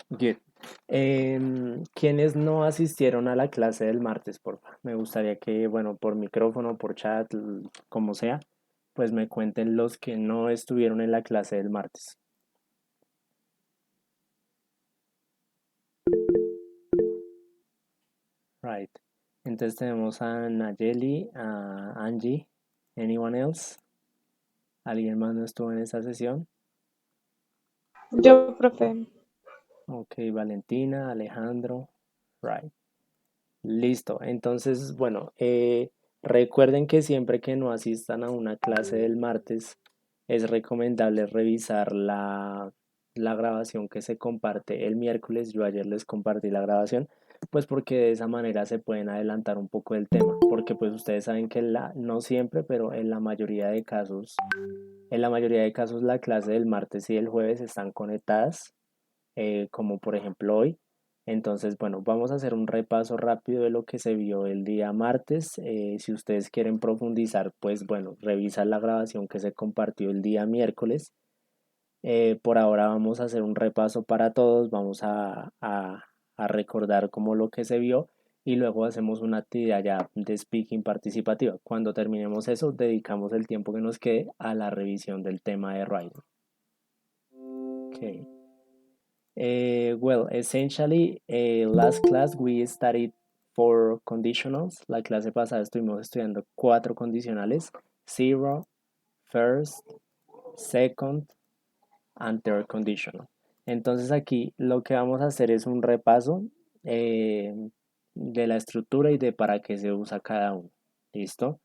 Good. ¿Quiénes no asistieron a la clase del martes, por favor? Me gustaría que, bueno, por micrófono, por chat, como sea, pues me cuenten los que no estuvieron en la clase del martes. Right. Entonces tenemos a Nayeli, a Angie. Anyone else? ¿Alguien más no estuvo en esa sesión? Yo, profe. Ok, Valentina, Alejandro. Right. Listo. Entonces, bueno, recuerden que siempre que no asistan a una clase del martes, es recomendable revisar la grabación que se comparte el miércoles. Yo ayer les compartí la grabación, pues porque de esa manera se pueden adelantar un poco del tema, porque pues ustedes saben que no siempre, pero en la mayoría de casos la clase del martes y del jueves están conectadas, como por ejemplo hoy. Entonces, bueno, vamos a hacer un repaso rápido de lo que se vio el día martes. Si ustedes quieren profundizar, pues bueno, revisa la grabación que se compartió el día miércoles. Por ahora vamos a hacer un repaso para todos, vamos a recordar como lo que se vio y luego hacemos una actividad ya de speaking participativa. Cuando terminemos eso, dedicamos el tiempo que nos quede a la revisión del tema de writing. Okay. Well, essentially, last class we studied four conditionals. La clase pasada estuvimos estudiando cuatro condicionales: zero, first, second, and third conditional. Entonces aquí lo que vamos a hacer es un repaso, eh, de la estructura y de para qué se usa cada uno. ¿Listo?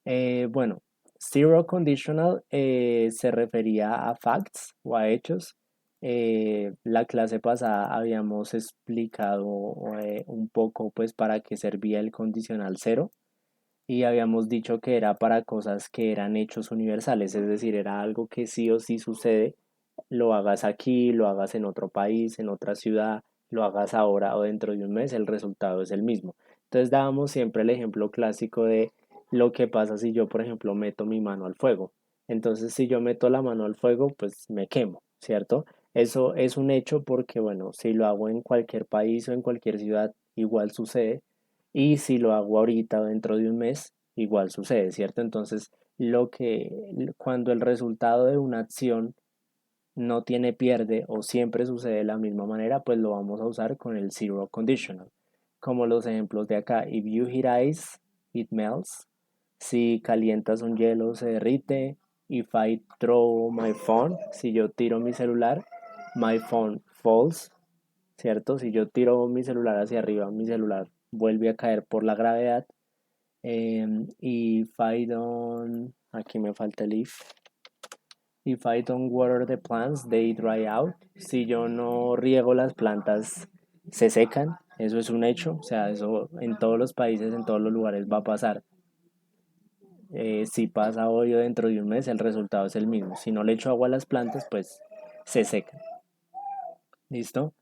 Bueno, zero conditional se refería a facts o a hechos. La clase pasada habíamos explicado un poco pues para qué servía el condicional cero y habíamos dicho que era para cosas que eran hechos universales, es decir, era algo que sí o sí sucede, lo hagas aquí, lo hagas en otro país, en otra ciudad, lo hagas ahora o dentro de un mes, el resultado es el mismo. Entonces dábamos siempre el ejemplo clásico de lo que pasa si yo, por ejemplo, meto mi mano al fuego. Entonces, si yo meto la mano al fuego, pues me quemo, ¿cierto? Eso es un hecho porque, bueno, si lo hago en cualquier país o en cualquier ciudad, igual sucede. Y si lo hago ahorita o dentro de un mes, igual sucede, ¿cierto? Entonces, cuando el resultado de una acción no tiene pierde o siempre sucede de la misma manera, pues lo vamos a usar con el zero conditional. Como los ejemplos de acá: if you heat ice, it melts. Si calientas un hielo, se derrite. If I throw my phone, si yo tiro mi celular, my phone falls, ¿cierto? Si yo tiro mi celular hacia arriba, mi celular vuelve a caer por la gravedad. If I don't, aquí me falta el if. If I don't water the plants, they dry out. Si yo no riego las plantas, se secan. Eso es un hecho. O sea, eso en todos los países, en todos los lugares va a pasar. Si pasa hoy o dentro de un mes, el resultado es el mismo. Si no le echo agua a las plantas, pues se secan. ¿Listo?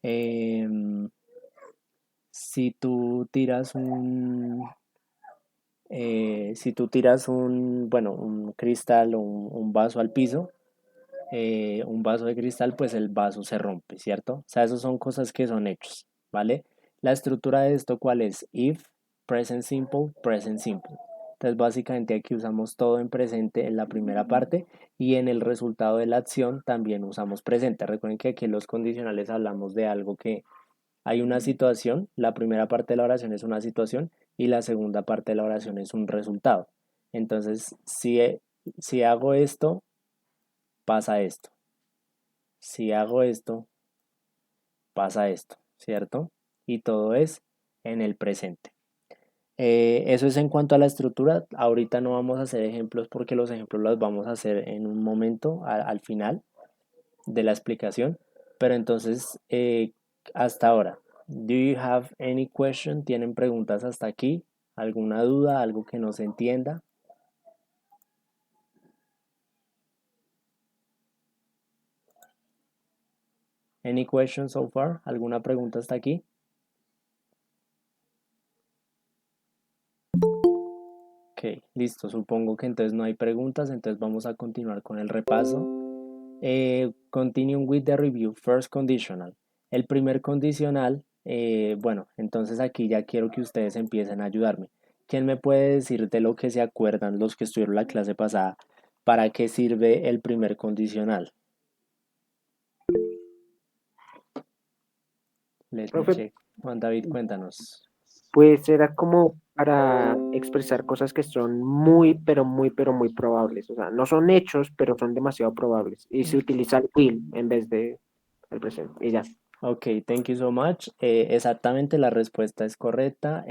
Em, si tú tiras bueno, un cristal o un vaso al piso, un vaso de cristal, pues el vaso se rompe, ¿cierto? O sea, esas son cosas que son hechos, ¿vale? La estructura de esto, ¿cuál es? If, present simple, present simple. Entonces, básicamente aquí usamos todo en presente en la primera parte y en el resultado de la acción también usamos presente. Recuerden que aquí en los condicionales hablamos de algo que hay una situación, la primera parte de la oración es una situación y la segunda parte de la oración es un resultado. Entonces, si hago esto, pasa esto. Si hago esto, pasa esto, ¿cierto? Y todo es en el presente. Eso es en cuanto a la estructura. Ahorita no vamos a hacer ejemplos porque los ejemplos los vamos a hacer en un momento, al final de la explicación. Pero entonces, hasta ahora, ¿do you have any question? ¿Tienen preguntas hasta aquí? ¿Alguna duda? ¿Algo que no se entienda? Any question so far? ¿Alguna pregunta hasta aquí? Ok, listo. Supongo que entonces no hay preguntas, entonces vamos a continuar con el repaso. Continuing with the review. First conditional. El primer condicional, bueno, entonces aquí ya quiero que ustedes empiecen a ayudarme. ¿Quién me puede decir de lo que se acuerdan los que estuvieron la clase pasada? ¿Para qué sirve el primer condicional? Let me Profe, check. Juan David, cuéntanos. pues era como para expresar cosas que son muy, pero muy probables. O sea, no son hechos, pero son demasiado probables. Y se utiliza el will en vez de el presente. Y ya. Ok, thank you so much. Exactamente, la respuesta es correcta.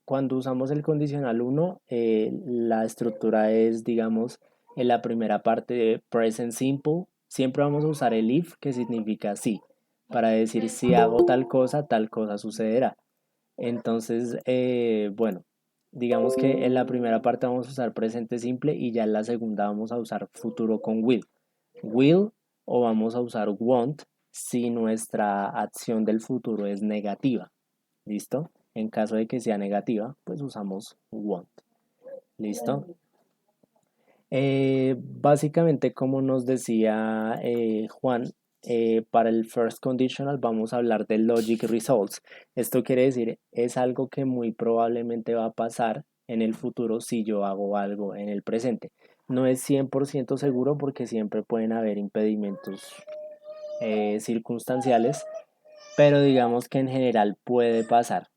Cuando usamos el condicional uno, la estructura es, digamos, en la primera parte de present simple. Siempre vamos a usar el if, que significa sí, para decir si hago tal cosa sucederá. Entonces, bueno, digamos que en la primera parte vamos a usar presente simple y ya en la segunda vamos a usar futuro con will. Will o vamos a usar want si nuestra acción del futuro es negativa. ¿Listo? En caso de que sea negativa, pues usamos want. ¿Listo? Básicamente, como nos decía Juan, para el first conditional vamos a hablar de logic results. Esto quiere decir, es algo que muy probablemente va a pasar en el futuro si yo hago algo en el presente. No es 100% seguro porque siempre pueden haber impedimentos circunstanciales, pero digamos que en general puede pasar.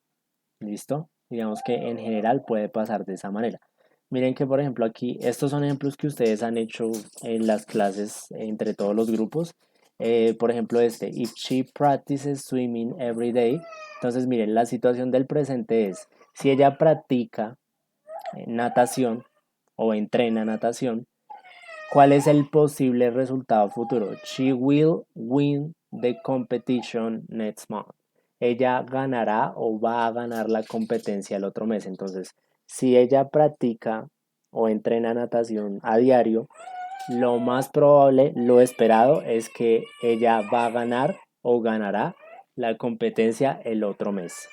¿Listo? Digamos que en general puede pasar de esa manera. Miren que, por ejemplo, aquí, estos son ejemplos que ustedes han hecho en las clases entre todos los grupos. Por ejemplo, este, if she practices swimming every day. Entonces, miren, la situación del presente es, si ella practica natación o entrena natación, ¿cuál es el posible resultado futuro? She will win the competition next month. Ella ganará o va a ganar la competencia el otro mes. Entonces, si ella practica o entrena natación a diario, lo más probable, lo esperado es que ella va a ganar o ganará la competencia el otro mes.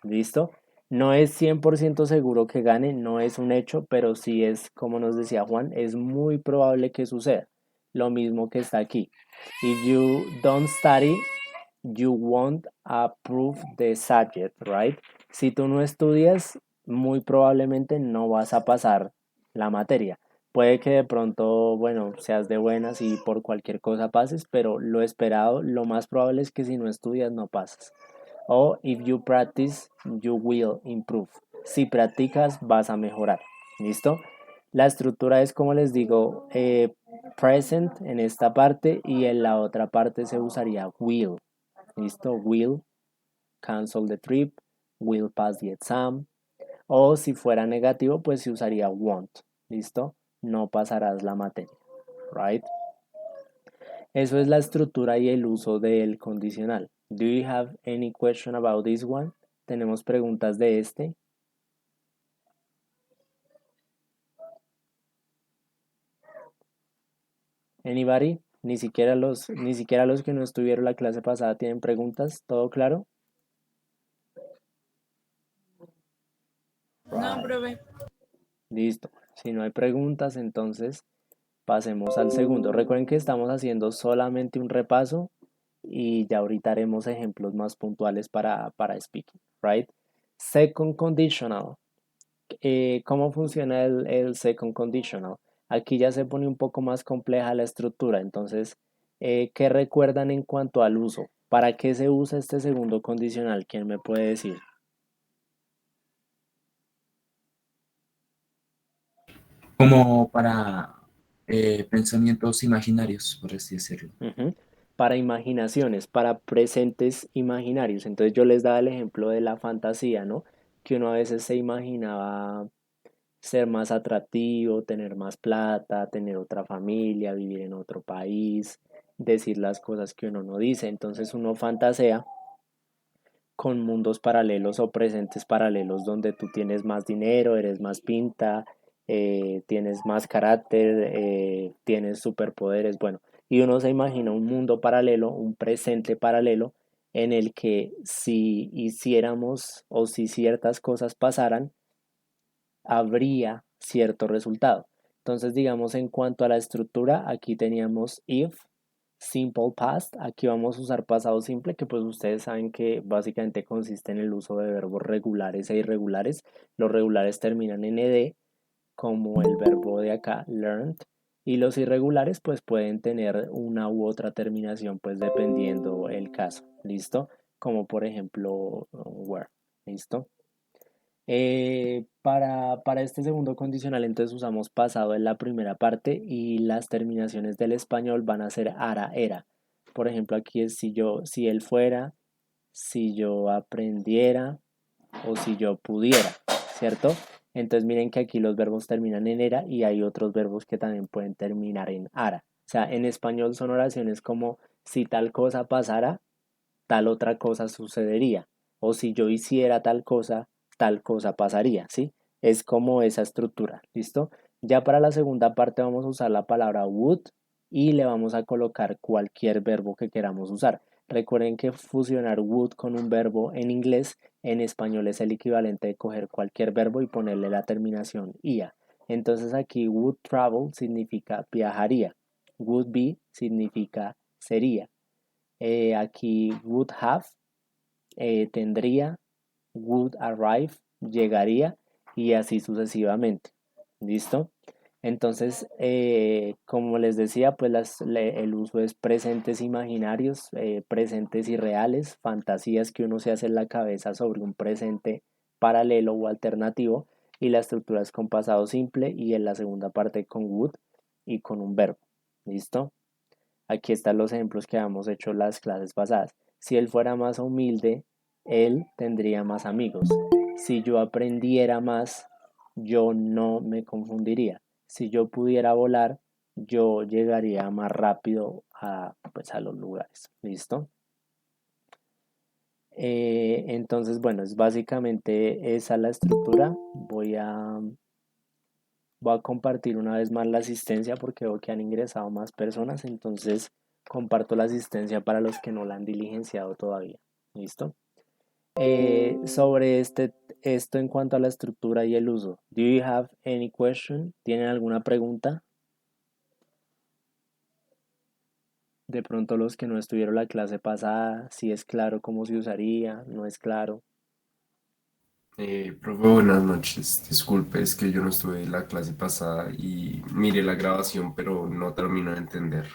¿Listo? No es 100% seguro que gane, no es un hecho, pero sí es, como nos decía Juan, es muy probable que suceda. Lo mismo que está aquí. If you don't study, you won't approve the subject, right? Si tú no estudias, muy probablemente no vas a pasar la materia. Puede que de pronto, bueno, seas de buenas y por cualquier cosa pases, pero lo esperado, lo más probable es que si no estudias no pases. O if you practice, you will improve. Si practicas, vas a mejorar. ¿Listo? La estructura es, como les digo, present en esta parte y en la otra parte se usaría will. ¿Listo? Will cancel the trip, will pass the exam. O si fuera negativo, pues se usaría won't. ¿Listo? No pasarás la materia. Right? Eso es la estructura y el uso del condicional. Do you have any question about this one? Tenemos preguntas de este. Anybody? Ni siquiera los que no estuvieron la clase pasada tienen preguntas. ¿Todo claro? No, Right. profe. Listo. Si no hay preguntas, entonces pasemos al segundo. Recuerden que estamos haciendo solamente un repaso y ya ahorita haremos ejemplos más puntuales para speaking, right? Second conditional. ¿Cómo funciona el second conditional? Aquí ya se pone un poco más compleja la estructura. Entonces, ¿qué recuerdan en cuanto al uso? ¿Para qué se usa este segundo condicional? ¿Quién me puede decir? Como para pensamientos imaginarios, por así decirlo. Ujú. Para imaginaciones, para presentes imaginarios. Entonces yo les daba el ejemplo de la fantasía, ¿no? Que uno a veces se imaginaba ser más atractivo, tener más plata, tener otra familia, vivir en otro país, decir las cosas que uno no dice. Entonces uno fantasea con mundos paralelos o presentes paralelos donde tú tienes más dinero, eres más pinta, tienes más carácter, tienes superpoderes, bueno, y uno se imagina un mundo paralelo, un presente paralelo en el que si hiciéramos o si ciertas cosas pasaran, habría cierto resultado. Entonces, digamos, en cuanto a la estructura, aquí teníamos if, Simple past, aquí vamos a usar pasado simple, que pues ustedes saben que básicamente consiste en el uso de verbos regulares e irregulares. Los regulares terminan en ed, como el verbo de acá, learned, y los irregulares pues pueden tener una u otra terminación pues dependiendo el caso, ¿listo? Como por ejemplo were, ¿listo? Para este segundo condicional entonces usamos pasado en la primera parte y las terminaciones del español van a ser ara, era. Por ejemplo, aquí es si él fuera, si yo aprendiera o si yo pudiera, ¿cierto? Entonces miren que aquí los verbos terminan en era y hay otros verbos que también pueden terminar en ara. O sea, en español son oraciones como si tal cosa pasara, tal otra cosa sucedería. O si yo hiciera tal cosa pasaría, ¿sí? Es como esa estructura, ¿listo? Ya para la segunda parte vamos a usar la palabra would y le vamos a colocar cualquier verbo que queramos usar. Recuerden que fusionar would con un verbo en inglés, en español es el equivalente de coger cualquier verbo y ponerle la terminación ia. Entonces aquí would travel significa viajaría. Would be significa sería. Aquí would have, tendría, would arrive, llegaría y así sucesivamente. ¿Listo? Entonces, como les decía, pues el uso es presentes imaginarios, presentes irreales, fantasías que uno se hace en la cabeza sobre un presente paralelo o alternativo, y la estructura es con pasado simple y en la segunda parte con would y con un verbo. ¿Listo? Aquí están los ejemplos que habíamos hecho en las clases pasadas. Si él fuera más humilde, él tendría más amigos. Si yo aprendiera más, yo no me confundiría. Si yo pudiera volar, yo llegaría más rápido pues, a los lugares. ¿Listo? Entonces, bueno, es básicamente esa la estructura. Voy a compartir una vez más la asistencia porque veo que han ingresado más personas, entonces comparto la asistencia para los que no la han diligenciado todavía. ¿Listo? Sobre esto en cuanto a la estructura y el uso. Do you have any question? ¿Tienen alguna pregunta? De pronto los que no estuvieron la clase pasada, si es claro cómo se usaría, no es claro. Profe, buenas noches. Disculpe, es que yo no estuve en la clase pasada y miré la grabación, pero no termino de entender.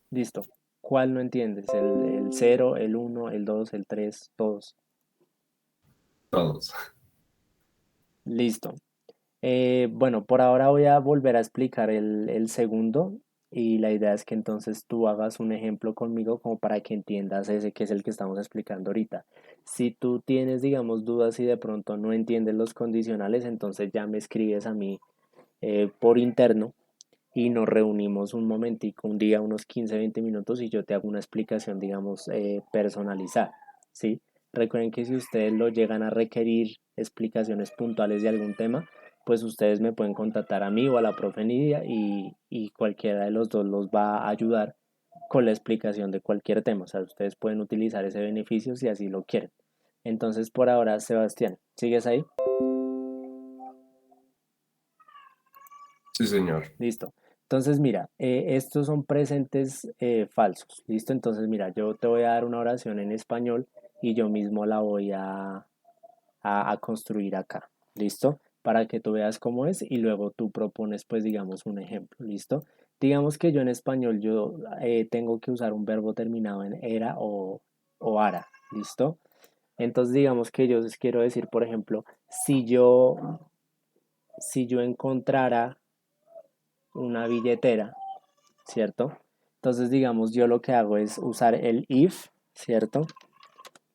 Listo. ¿Cuál no entiendes? ¿El 0, el 1, el 2, el 3, todos? Todos. Listo. Bueno, por ahora voy a volver a explicar el segundo y la idea es que entonces tú hagas un ejemplo conmigo como para que entiendas ese que es el que estamos explicando ahorita. Si tú tienes, digamos, dudas y de pronto no entiendes los condicionales, entonces ya me escribes a mí por interno y nos reunimos un momentico, un día, unos 15, 20 minutos y yo te hago una explicación, digamos, personalizada, ¿sí? Recuerden que si ustedes lo llegan a requerir explicaciones puntuales de algún tema, pues ustedes me pueden contactar a mí o a la profe Nidia y cualquiera de los dos los va a ayudar con la explicación de cualquier tema. O sea, ustedes pueden utilizar ese beneficio si así lo quieren. Entonces, por ahora, Sebastián, ¿sigues ahí? Sí, señor. Listo. Entonces, mira, estos son presentes falsos. Listo. Entonces, mira, yo te voy a dar una oración en español y yo mismo la voy a construir acá. ¿Listo? Para que tú veas cómo es y luego tú propones, pues, digamos, un ejemplo. ¿Listo? Digamos que yo en español yo tengo que usar un verbo terminado en era o ara. ¿Listo? Entonces, digamos que yo les quiero decir, por ejemplo, si yo encontrara una billetera, ¿cierto? Entonces, digamos, yo lo que hago es usar el if, ¿cierto?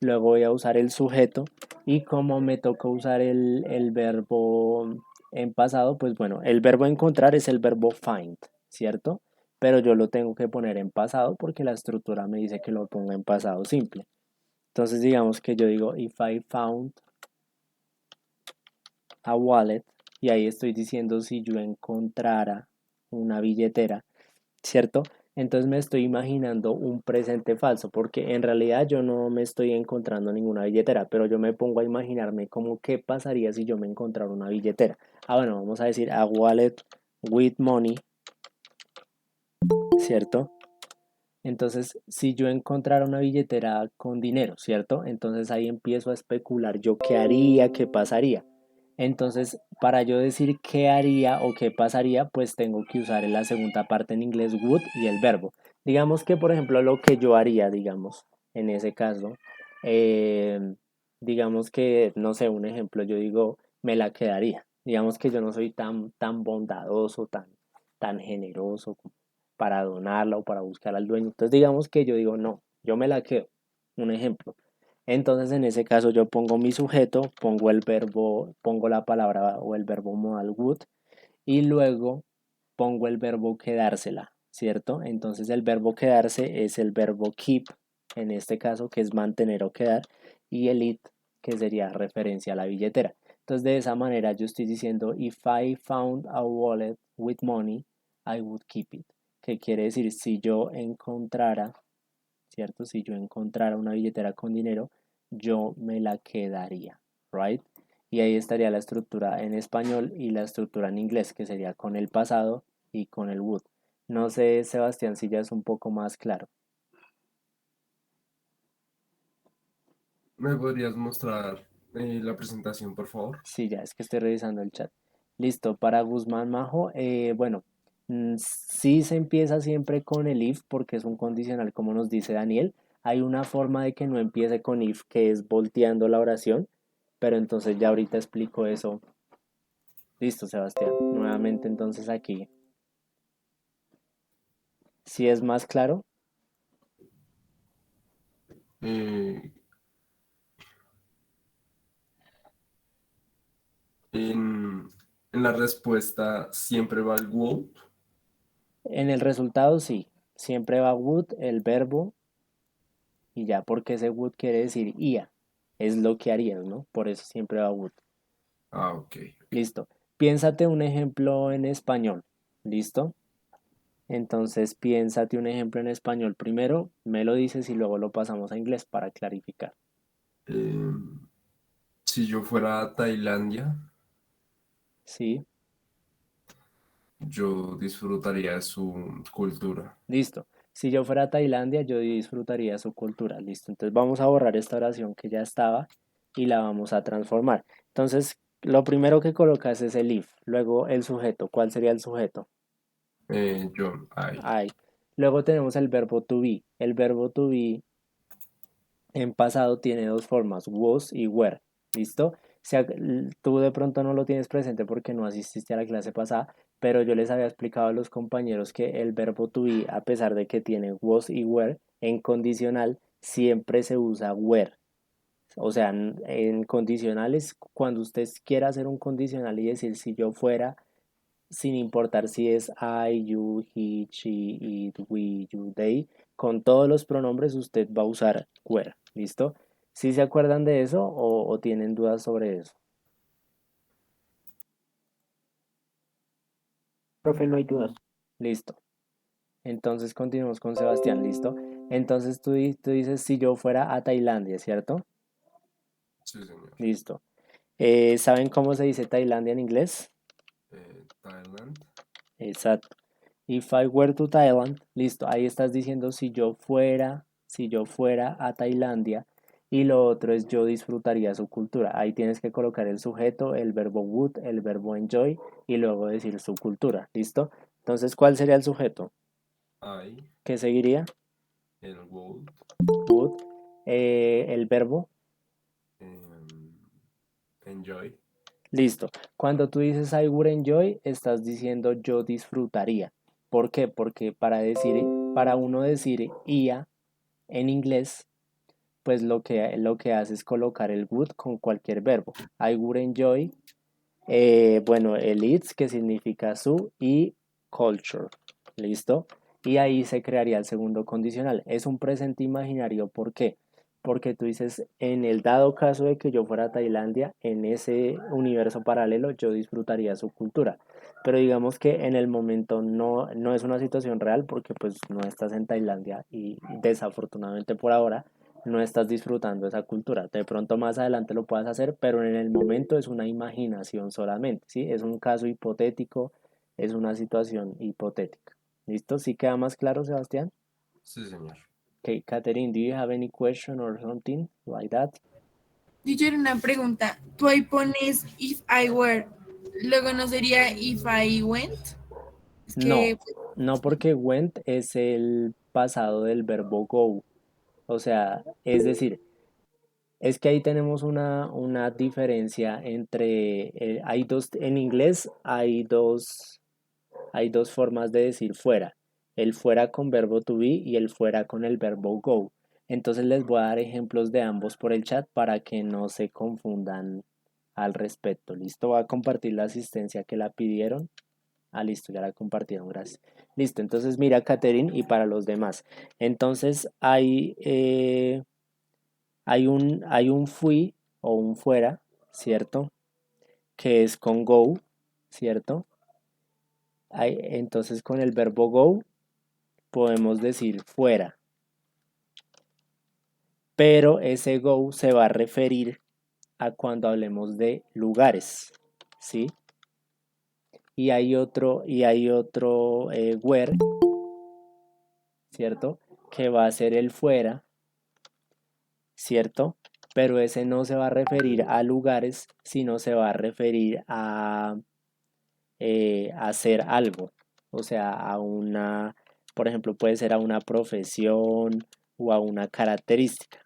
Luego voy a usar el sujeto y como me toca usar el verbo en pasado, pues bueno, el verbo encontrar es el verbo find, ¿cierto? Pero yo lo tengo que poner en pasado porque la estructura me dice que lo ponga en pasado simple. Entonces, digamos que yo digo, if I found a wallet, y ahí estoy diciendo si yo encontrara una billetera, ¿cierto? Entonces me estoy imaginando un presente falso, porque en realidad yo no me estoy encontrando ninguna billetera, pero yo me pongo a imaginarme como qué pasaría si yo me encontrara una billetera. Bueno, vamos a decir a wallet with money, ¿cierto? Entonces, si yo encontrara una billetera con dinero, ¿cierto? Entonces ahí empiezo a especular yo qué haría, qué pasaría. Entonces, para yo decir qué haría o qué pasaría, pues tengo que usar en la segunda parte en inglés would y el verbo. Digamos que, por ejemplo, lo que yo haría, digamos, en ese caso, eh, digamos que, no sé, un ejemplo, yo digo, me la quedaría. Digamos que yo no soy tan bondadoso, tan generoso para donarla o para buscar al dueño. Entonces digamos que yo digo, no, yo me la quedo. Un ejemplo. Entonces en ese caso yo pongo mi sujeto, pongo el verbo, pongo la palabra o el verbo modal would y luego pongo el verbo quedársela, ¿cierto? Entonces el verbo quedarse es el verbo keep, en este caso que es mantener o quedar, y el it, que sería referencia a la billetera. Entonces de esa manera yo estoy diciendo, if I found a wallet with money, I would keep it. Que quiere decir, si yo encontrara, ¿cierto? Si yo encontrara una billetera con dinero, yo me la quedaría, ¿right? Y ahí estaría la estructura en español y la estructura en inglés, que sería con el pasado y con el would. No sé, Sebastián, si ya es un poco más claro. ¿Me podrías mostrar la presentación, por favor? Sí, ya es que estoy revisando el chat. Listo, para Guzmán Majo, bueno, sí se empieza siempre con el if porque es un condicional, como nos dice Daniel. Hay una forma de que no empiece con if, que es volteando la oración, pero entonces ya ahorita explico eso. Listo, Sebastián. Nuevamente entonces aquí. Si es más claro, Eh, en, en la respuesta siempre va el would. en el resultado sí. Siempre va would, el verbo, y ya porque ese would quiere decir ia. Es lo que harías, ¿no? Por eso siempre va would. Ah, ok. Listo. Piénsate un ejemplo en español. ¿Listo? Entonces piénsate un ejemplo en español primero, me lo dices y luego lo pasamos a inglés para clarificar. Eh, si yo fuera a Tailandia, ¿Sí? yo disfrutaría de su cultura. Listo. Si yo fuera a Tailandia, yo disfrutaría su cultura. Listo. Entonces vamos a borrar esta oración que ya estaba y la vamos a transformar. Entonces, lo primero que colocas es el if, luego el sujeto. ¿Cuál sería el sujeto? Yo, ay, I. Luego tenemos el verbo to be. El verbo to be en pasado tiene dos formas, was y were. ¿Listo? Tú de pronto no lo tienes presente porque no asististe a la clase pasada, pero yo les había explicado a los compañeros que el verbo to be, a pesar de que tiene was y were, en condicional siempre se usa were. O sea, en condicionales, cuando usted quiera hacer un condicional y decir si yo fuera, sin importar si es I, you, he, she, it, we, you, they, con todos los pronombres usted va a usar were, ¿listo? ¿Sí se acuerdan de eso o tienen dudas sobre eso? Profe, no hay dudas. Listo. Entonces continuamos con Sebastián, ¿listo? Entonces tú dices si yo fuera a Tailandia, ¿cierto? sí, señor. Listo. ¿Saben cómo se dice Tailandia en inglés? Thailand, Exacto. If I were to Thailand, listo, ahí estás diciendo si yo fuera a Tailandia, y lo otro es yo disfrutaría su cultura. Ahí tienes que colocar el sujeto, el verbo would, el verbo enjoy y luego decir su cultura, ¿listo? Entonces, ¿cuál sería el sujeto? I, ¿Qué seguiría? el would, Would. El verbo, em, enjoy. listo. Cuando tú dices I would enjoy, estás diciendo yo disfrutaría. ¿Por qué? Porque para uno decir ia en inglés, pues lo que hace es colocar el would con cualquier verbo. I would enjoy, bueno, el its, que significa su, y culture. ¿Listo? Y ahí se crearía el segundo condicional. Es un presente imaginario, ¿por qué? Porque tú dices, en el dado caso de que yo fuera a Tailandia, en ese universo paralelo yo disfrutaría su cultura. Pero digamos que en el momento no es una situación real porque pues no estás en Tailandia y desafortunadamente por ahora no estás disfrutando esa cultura. De pronto más adelante lo puedas hacer, pero en el momento es una imaginación solamente, ¿sí? Es un caso hipotético, es una situación hipotética. ¿Listo? ¿Sí queda más claro, Sebastián? Sí, señor. Okay, Catherine, do you have any question or something like that? Teacher, una pregunta. Tú ahí pones if I were, luego no sería if I went. Es No, que, no porque went es el pasado del verbo go. O sea, es decir, es que ahí tenemos una diferencia entre, hay dos, en inglés hay dos formas de decir fuera. El fuera con verbo to be y el fuera con el verbo go. Entonces les voy a dar ejemplos de ambos por el chat para que no se confundan al respecto. ¿Listo? Voy a compartir la asistencia que la pidieron. Ah, listo, ya la compartieron, gracias. Listo, entonces mira, Catherine, y para los demás. Entonces hay un fui o un fuera, ¿cierto? Que es con go, ¿cierto? Entonces con el verbo go podemos decir fuera, pero ese go se va a referir a cuando hablemos de lugares, ¿sí? Y hay otro where, ¿cierto? Que va a ser el fuera, ¿cierto? Pero ese no se va a referir a lugares, sino se va a referir a hacer algo, o sea, por ejemplo, puede ser a una profesión o a una característica,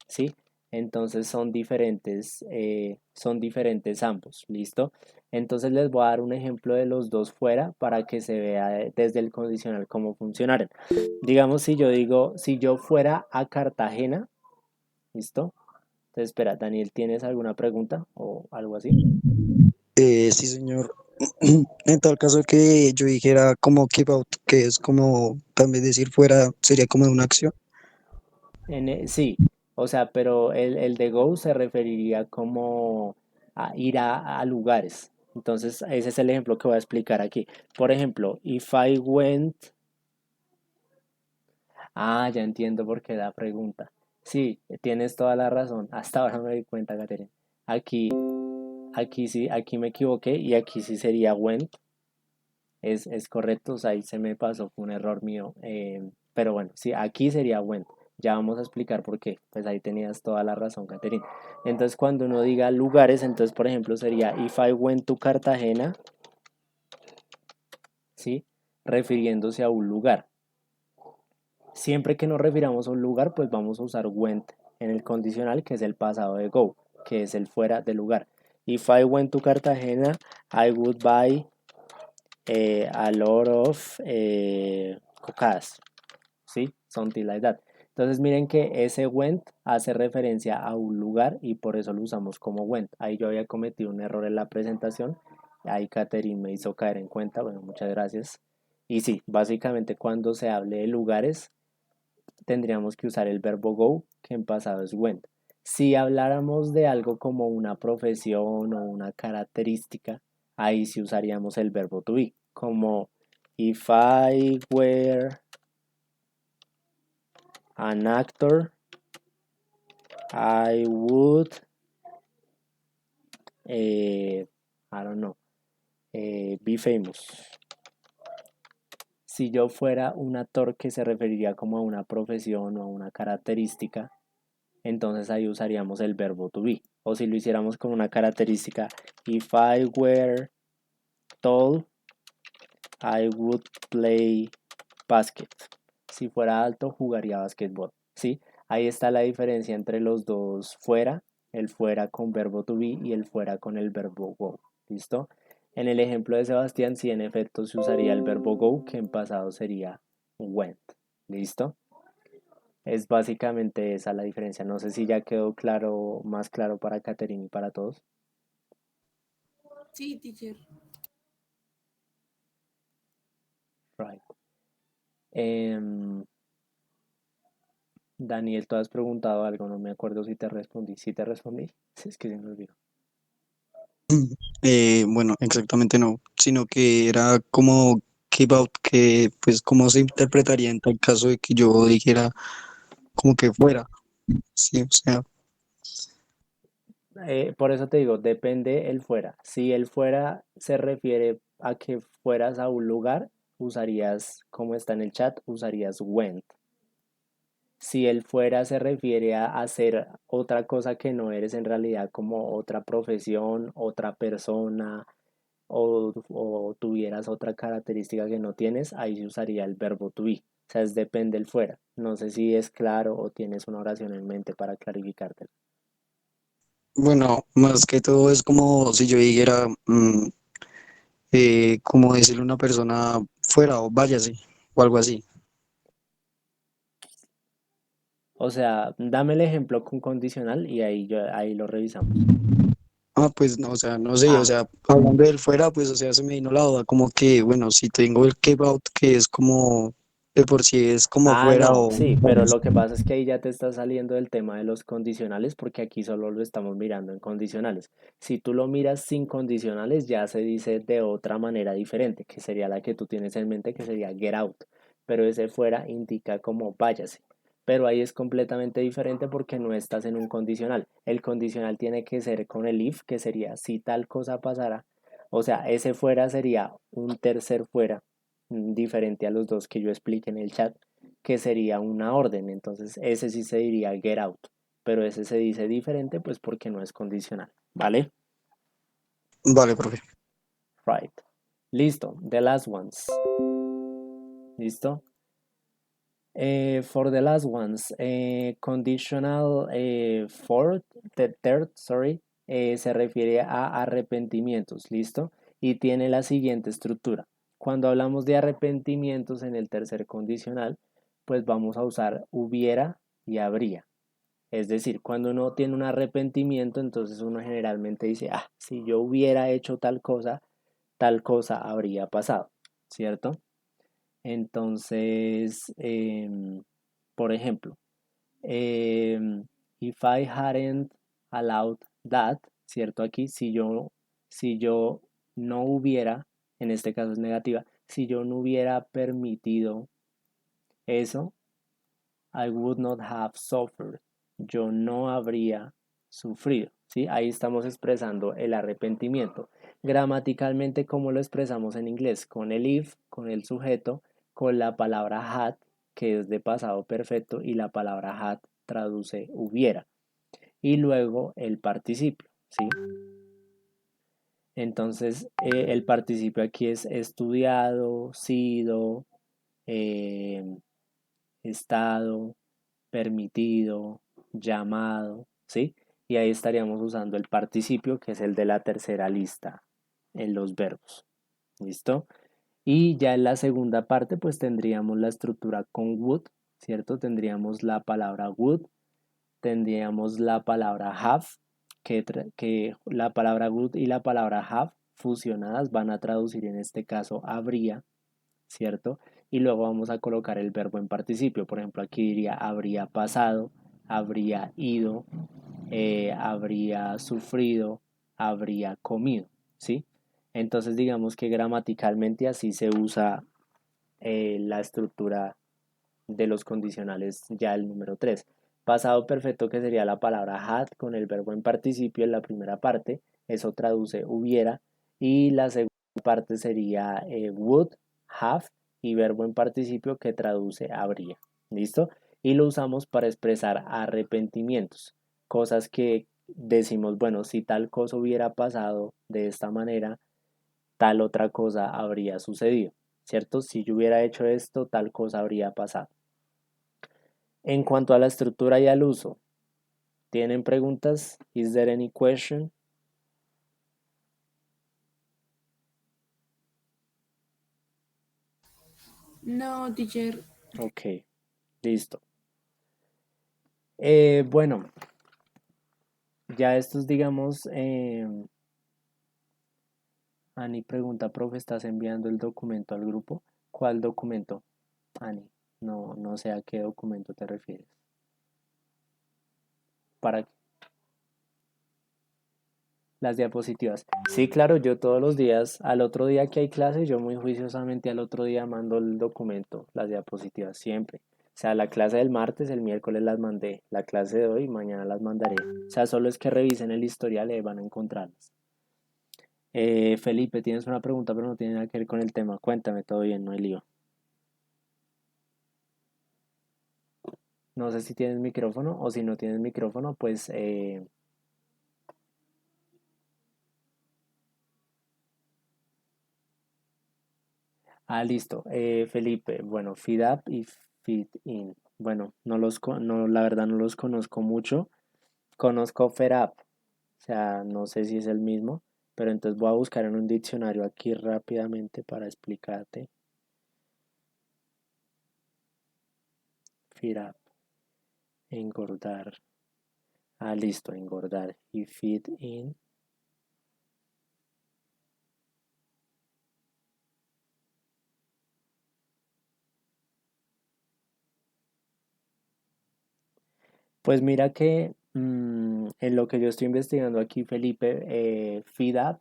¿sí? Entonces son diferentes ambos, ¿listo? Entonces les voy a dar un ejemplo de los dos fuera para que se vea desde el condicional cómo funcionaran. Digamos, si yo digo, si yo fuera a Cartagena, ¿listo? Entonces, espera, Daniel, ¿tienes alguna pregunta o algo así? Sí, señor. En tal caso que yo dijera como keep out, que es como también decir fuera, sería como una acción. Sí, o sea, pero el de go se referiría como a ir a lugares. Entonces, ese es el ejemplo que voy a explicar aquí. Por ejemplo, if I went. Ah, ya entiendo por qué la pregunta. Sí, tienes toda la razón. Hasta ahora me di cuenta, Catherine. Aquí, aquí sí, aquí me equivoqué y aquí sí sería went. Es correcto, o sea, ahí se me pasó, fue un error mío. Pero bueno, sí, aquí sería went. Ya vamos a explicar por qué. Pues ahí tenías toda la razón, Catherine. Entonces, cuando uno diga lugares, entonces, por ejemplo, sería if I went to Cartagena, ¿sí? Refiriéndose a un lugar. Siempre que nos refiramos a un lugar, pues vamos a usar went en el condicional, que es el pasado de go, que es el fuera del lugar. If I went to Cartagena, I would buy a lot of cocadas, ¿sí? Something like that. Entonces miren que ese went hace referencia a un lugar y por eso lo usamos como went. Ahí yo había cometido un error en la presentación. Ahí Catherine me hizo caer en cuenta. Bueno, muchas gracias. Y sí, básicamente cuando se hable de lugares tendríamos que usar el verbo go, que en pasado es went. Si habláramos de algo como una profesión o una característica, ahí sí usaríamos el verbo to be, como if I were an actor, I would, I don't know, be famous. Si yo fuera un actor que se referiría como a una profesión o a una característica, entonces ahí usaríamos el verbo to be. O si lo hiciéramos con una característica, if I were tall, I would play basket. Si fuera alto, jugaría basquetbol. ¿Sí? Ahí está la diferencia entre los dos fuera, el fuera con verbo to be y el fuera con el verbo go. ¿Listo? En el ejemplo de Sebastián, sí, en efecto se usaría el verbo go, que en pasado sería went. ¿Listo? Es básicamente esa la diferencia. No sé si ya quedó claro, más claro para Catherine y para todos. sí, teacher. Right. Daniel, tú has preguntado algo, no me acuerdo si te respondí. ¿Sí te respondí? Sí, es que se me olvidó. Bueno, exactamente no, sino que era como keep out, que pues cómo se interpretaría en tal caso de que yo dijera como que fuera, sí, o sea, Por eso te digo, depende el fuera. Si el fuera se refiere a que fueras a un lugar, usarías, como está en el chat, usarías went. Si el fuera se refiere a hacer otra cosa que no eres en realidad, como otra profesión, otra persona, o tuvieras otra característica que no tienes, ahí se usaría el verbo to be. O sea, es depende el fuera. No sé si es claro o tienes una oración en mente para clarificarte. Bueno, más que todo es como si yo dijera, como decirle a una persona fuera o váyase o algo así. O sea, dame el ejemplo con condicional y ahí lo revisamos. Ah, pues no, o sea, no sé, o Ah, sea, hablando del fuera, pues, o sea, se me vino la duda, como que, bueno, si tengo el keep out, que es como, de por sí es como fuera no, o sí, pero lo que pasa es que ahí ya te está saliendo del tema de los condicionales porque aquí solo lo estamos mirando en condicionales. Si tú lo miras sin condicionales, ya se dice de otra manera diferente, que sería la que tú tienes en mente, que sería get out. Pero ese fuera indica como váyase. Pero ahí es completamente diferente porque no estás en un condicional. El condicional tiene que ser con el if, que sería si tal cosa pasara. O sea, ese fuera sería un tercer fuera, diferente a los dos que yo expliqué en el chat, que sería una orden. Entonces, ese sí se diría get out, pero ese se dice diferente pues porque no es condicional, ¿vale? Vale, profe. Right. Listo. The last ones. ¿Listo? For the last ones, conditional fourth, the third, sorry, se refiere a arrepentimientos, ¿listo? Y tiene la siguiente estructura. Cuando hablamos de arrepentimientos en el tercer condicional, pues vamos a usar hubiera y habría. Es decir, cuando uno tiene un arrepentimiento, entonces uno generalmente dice, ah, si yo hubiera hecho tal cosa habría pasado, ¿cierto? Entonces, por ejemplo, em, if I hadn't allowed that, ¿cierto? Aquí, si yo no hubiera, en este caso es negativa, si yo no hubiera permitido eso, I would not have suffered. Yo no habría sufrido, ¿sí? Ahí estamos expresando el arrepentimiento. Gramaticalmente, ¿cómo lo expresamos en inglés? Con el if, con el sujeto, con la palabra had, que es de pasado perfecto, y la palabra had traduce hubiera. Y luego el participio, ¿sí? Entonces, el participio aquí es estudiado, sido, eh, estado, permitido, llamado, ¿sí? Y ahí estaríamos usando el participio, que es el de la tercera lista en los verbos. ¿Listo? Y ya en la segunda parte, pues tendríamos la estructura con would, ¿cierto? Tendríamos la palabra would, tendríamos la palabra have, que la palabra would y la palabra have fusionadas van a traducir en este caso habría, ¿cierto? Y luego vamos a colocar el verbo en participio. Por ejemplo, aquí diría habría pasado, habría ido, habría sufrido, habría comido, ¿sí? Entonces digamos que gramaticalmente así se usa la estructura de los condicionales ya el número 3. Pasado perfecto, que sería la palabra had con el verbo en participio en la primera parte, eso traduce hubiera, y la segunda parte sería would, have y verbo en participio que traduce habría. ¿Listo? Y lo usamos para expresar arrepentimientos, cosas que decimos, bueno, si tal cosa hubiera pasado de esta manera, tal otra cosa habría sucedido, ¿cierto? Si yo hubiera hecho esto, tal cosa habría pasado. En cuanto a la estructura y al uso, ¿tienen preguntas? Is there any question? No, teacher. Ok, listo. Bueno, ya estos digamos, Ani pregunta, profe, ¿estás enviando el documento al grupo? ¿Cuál documento, Ani? No sé a qué documento te refieres. Para las diapositivas. Sí, claro, yo todos los días, al otro día que hay clase, yo muy juiciosamente al otro día mando el documento, las diapositivas, siempre. O sea, la clase del martes, el miércoles las mandé, la clase de hoy, mañana las mandaré. O sea, solo es que revisen el historial y van a encontrarlas. Felipe, tienes una pregunta, pero no tiene nada que ver con el tema. Cuéntame, todo bien, no hay lío. No sé si tienes micrófono o si no tienes micrófono, pues listo. Felipe, bueno, feed up y feed in. Bueno, no, la verdad no los conozco mucho. Conozco fed up, o sea, no sé si es el mismo, pero entonces voy a buscar en un diccionario aquí rápidamente para explicarte. Feed up, engordar. Listo, engordar. Y feed in. Pues mira que en lo que yo estoy investigando aquí, Felipe, feed up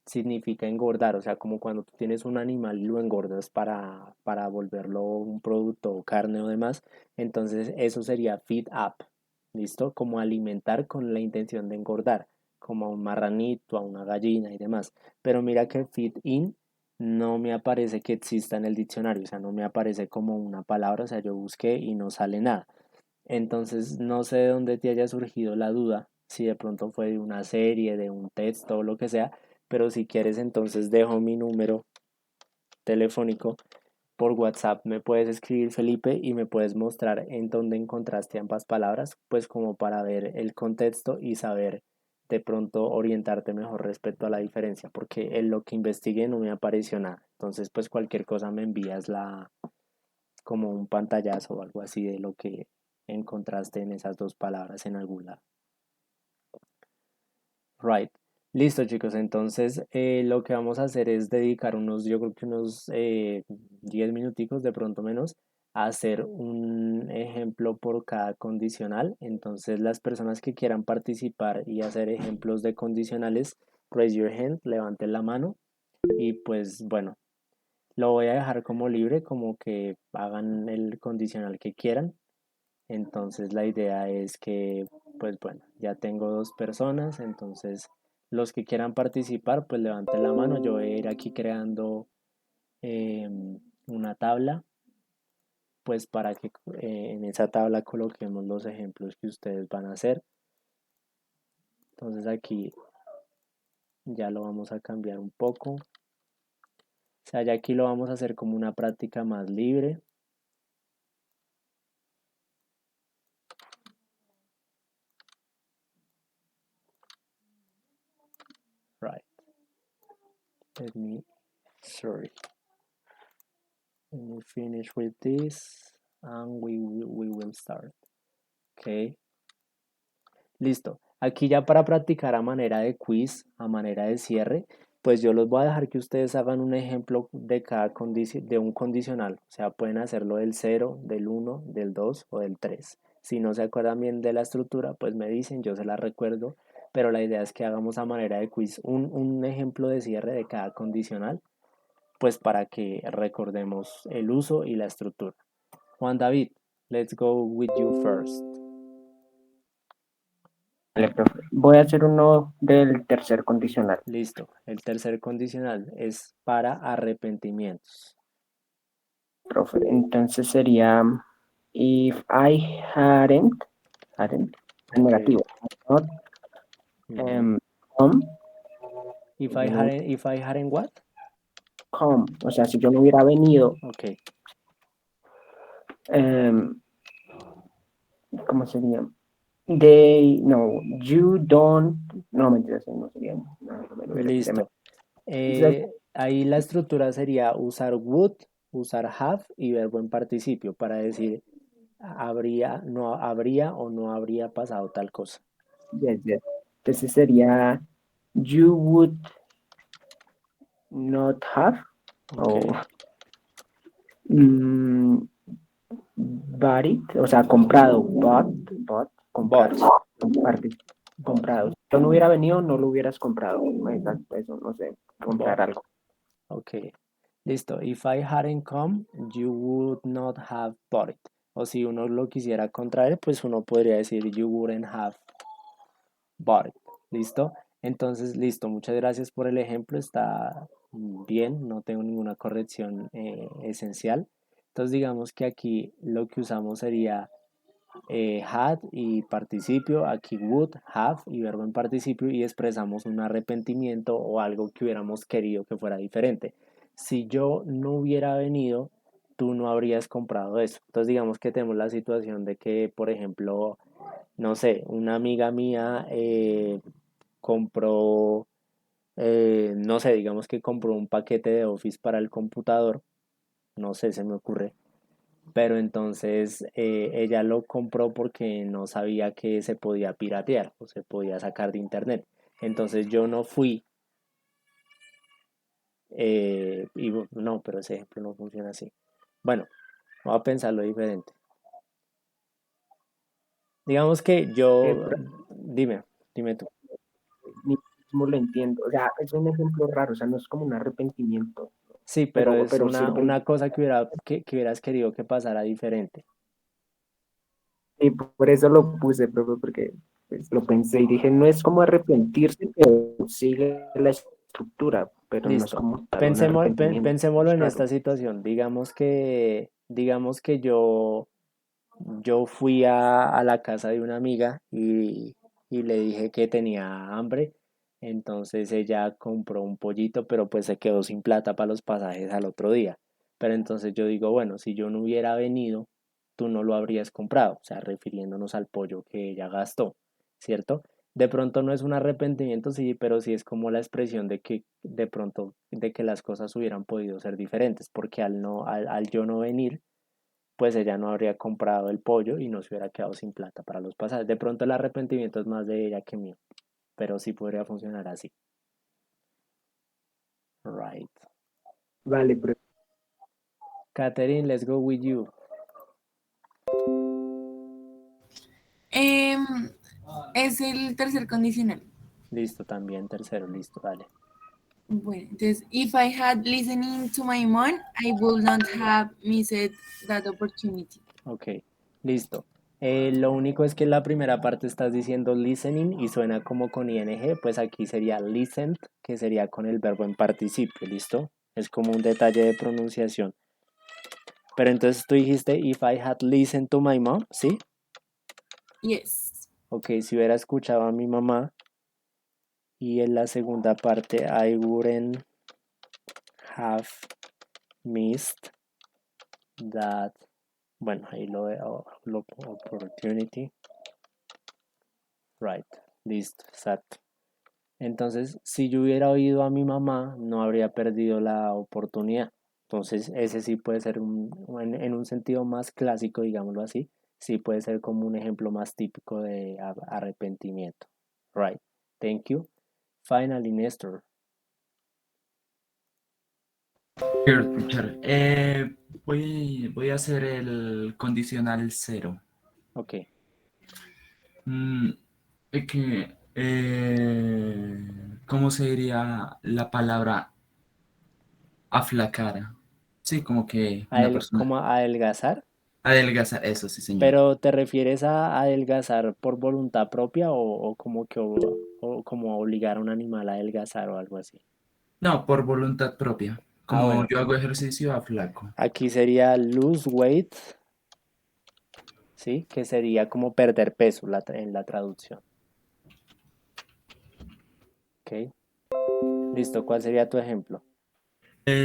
significa engordar, o sea, como cuando tú tienes un animal y lo engordas para volverlo un producto o carne o demás, entonces eso sería feed up, ¿listo? Como alimentar con la intención de engordar, como a un marranito, a una gallina y demás. Pero mira que feed in no me aparece que exista en el diccionario, o sea, no me aparece como una palabra, o sea, yo busqué y no sale nada. Entonces, no sé de dónde te haya surgido la duda, si de pronto fue de una serie, de un texto o lo que sea, pero si quieres, entonces dejo mi número telefónico por WhatsApp. Me puedes escribir, Felipe, y me puedes mostrar en dónde encontraste ambas palabras, pues como para ver el contexto y saber de pronto orientarte mejor respecto a la diferencia, porque en lo que investigué no me apareció nada. Entonces, pues cualquier cosa me envías como un pantallazo o algo así de lo que encontraste en esas dos palabras en algún lado. Right. Listo, chicos. Entonces, lo que vamos a hacer es dedicar yo creo que unos 10 minuticos, de pronto menos, a hacer un ejemplo por cada condicional. Entonces, las personas que quieran participar y hacer ejemplos de condicionales, raise your hand, levanten la mano. Y pues bueno, lo voy a dejar como libre, como que hagan el condicional que quieran. Entonces la idea es que, pues bueno, ya tengo dos personas, entonces los que quieran participar, pues levanten la mano. Yo voy a ir aquí creando una tabla, pues para que en esa tabla coloquemos los ejemplos que ustedes van a hacer. Entonces aquí ya lo vamos a cambiar un poco. O sea, ya aquí lo vamos a hacer como una práctica más libre. Right. Sorry. Let me finish with this and we will start. Ok. Listo. Aquí ya para practicar a manera de quiz, a manera de cierre, pues yo los voy a dejar que ustedes hagan un ejemplo de de un condicional. O sea, pueden hacerlo del 0, del 1, del 2 o del 3. Si no se acuerdan bien de la estructura, pues me dicen, yo se la recuerdo, pero la idea es que hagamos a manera de quiz un ejemplo de cierre de cada condicional, pues para que recordemos el uso y la estructura. Juan David, let's go with you first. Vale, profe. Voy a hacer uno del tercer condicional. Listo. El tercer condicional es para arrepentimientos. Profe. Entonces sería if I hadn't, en Ok. negativo, not Ujú. come, If yo no if I hadn't what? come, o sea, si yo no hubiera venido, Ok. ¿cómo sería? They, no, you don't, no, mentiras, no sería, no, Listo. entonces, Ahí la estructura sería usar would, usar have y verbo en participio para decir habría o no habría pasado tal cosa. yes, yes. Entonces sería you would not have, Ok. o mm, bought it, o sea, comprado, comprar, But. comprado. But. Si yo no hubiera venido, no lo hubieras comprado. Exacto, eso, no sé, But. comprar algo. Ok. Listo. If I hadn't come, you would not have bought it. O si uno lo quisiera contraer, pues uno podría decir you wouldn't have bought it. ¿Listo? Entonces, listo. Muchas gracias por el ejemplo. Está bien. No tengo ninguna corrección esencial. Entonces, digamos que aquí lo que usamos sería had y participio, aquí would, have y verbo en participio y expresamos un arrepentimiento o algo que hubiéramos querido que fuera diferente. Si yo no hubiera venido, tú no habrías comprado eso. Entonces digamos que tenemos la situación de que, por ejemplo, no sé, una amiga mía compró, no sé, digamos que compró un paquete de Office para el computador, no sé, se me ocurre, pero entonces ella lo compró porque no sabía que se podía piratear o se podía sacar de internet. Entonces yo no fui, no, pero ese ejemplo no funciona así. Bueno, vamos a pensarlo diferente. Digamos que yo, Pero dime tú. ni mismo lo entiendo. O sea, es un ejemplo raro, o sea, no es como un arrepentimiento, Sí, pero es pero sirve. una cosa que hubieras querido que pasara diferente. Y por eso lo puse, profe, porque pues, lo pensé y dije, no es como arrepentirse, pero sigue la estructura, pero no es Listo. como tal un arrepentimiento. Pensémoslo Es en esta raro. situación. Digamos que yo fui a la casa de una amiga y le dije que tenía hambre. Entonces ella compró un pollito, pero pues se quedó sin plata para los pasajes al otro día. Pero entonces yo digo, bueno, si yo no hubiera venido, tú no lo habrías comprado, o sea, refiriéndonos al pollo que ella gastó, ¿cierto? De pronto no es un arrepentimiento, sí, pero sí es como la expresión de que de pronto de que las cosas hubieran podido ser diferentes, porque al yo no venir, pues ella no habría comprado el pollo y no se hubiera quedado sin plata para los pasajes. De pronto el arrepentimiento es más de ella que mío, pero sí podría funcionar así. Right. Vale, pero Catherine, let's go with you. Em, es el tercer condicional. Listo, también tercero, listo, dale. Bueno, entonces, if I had listening to my mom, I would not have missed that opportunity. Ok, listo. Lo único es que en la primera parte estás diciendo listening y suena como con ing, pues aquí sería listened, que sería con el verbo en participio, ¿listo? Es como un detalle de pronunciación. Pero entonces tú dijiste, if I had listened to my mom, ¿sí? Yes. Ok, si hubiera escuchado a mi mamá. Y en la segunda parte, I wouldn't have missed that. Bueno, ahí lo opportunity. Right, listo, exacto. Entonces, si yo hubiera oído a mi mamá, no habría perdido la oportunidad. Entonces, ese sí puede ser en un sentido más clásico, digámoslo así, sí puede ser como un ejemplo más típico de arrepentimiento. Right, thank you. Finally, Nestor. Here, teacher. Voy a hacer el condicional cero. Ok, Mm, ¿cómo se diría la palabra aflacar? Sí, como que una persona ¿cómo adelgazar? adelgazar, eso sí, señor. ¿Pero te refieres a adelgazar por voluntad propia o como que o como obligar a un animal a adelgazar o algo así? No, por voluntad propia. Ah, Como bueno, yo hago ejercicio, aflaco. aquí sería lose weight, ¿sí? Que sería como perder peso en la traducción. ¿Ok? Listo, ¿cuál sería tu ejemplo?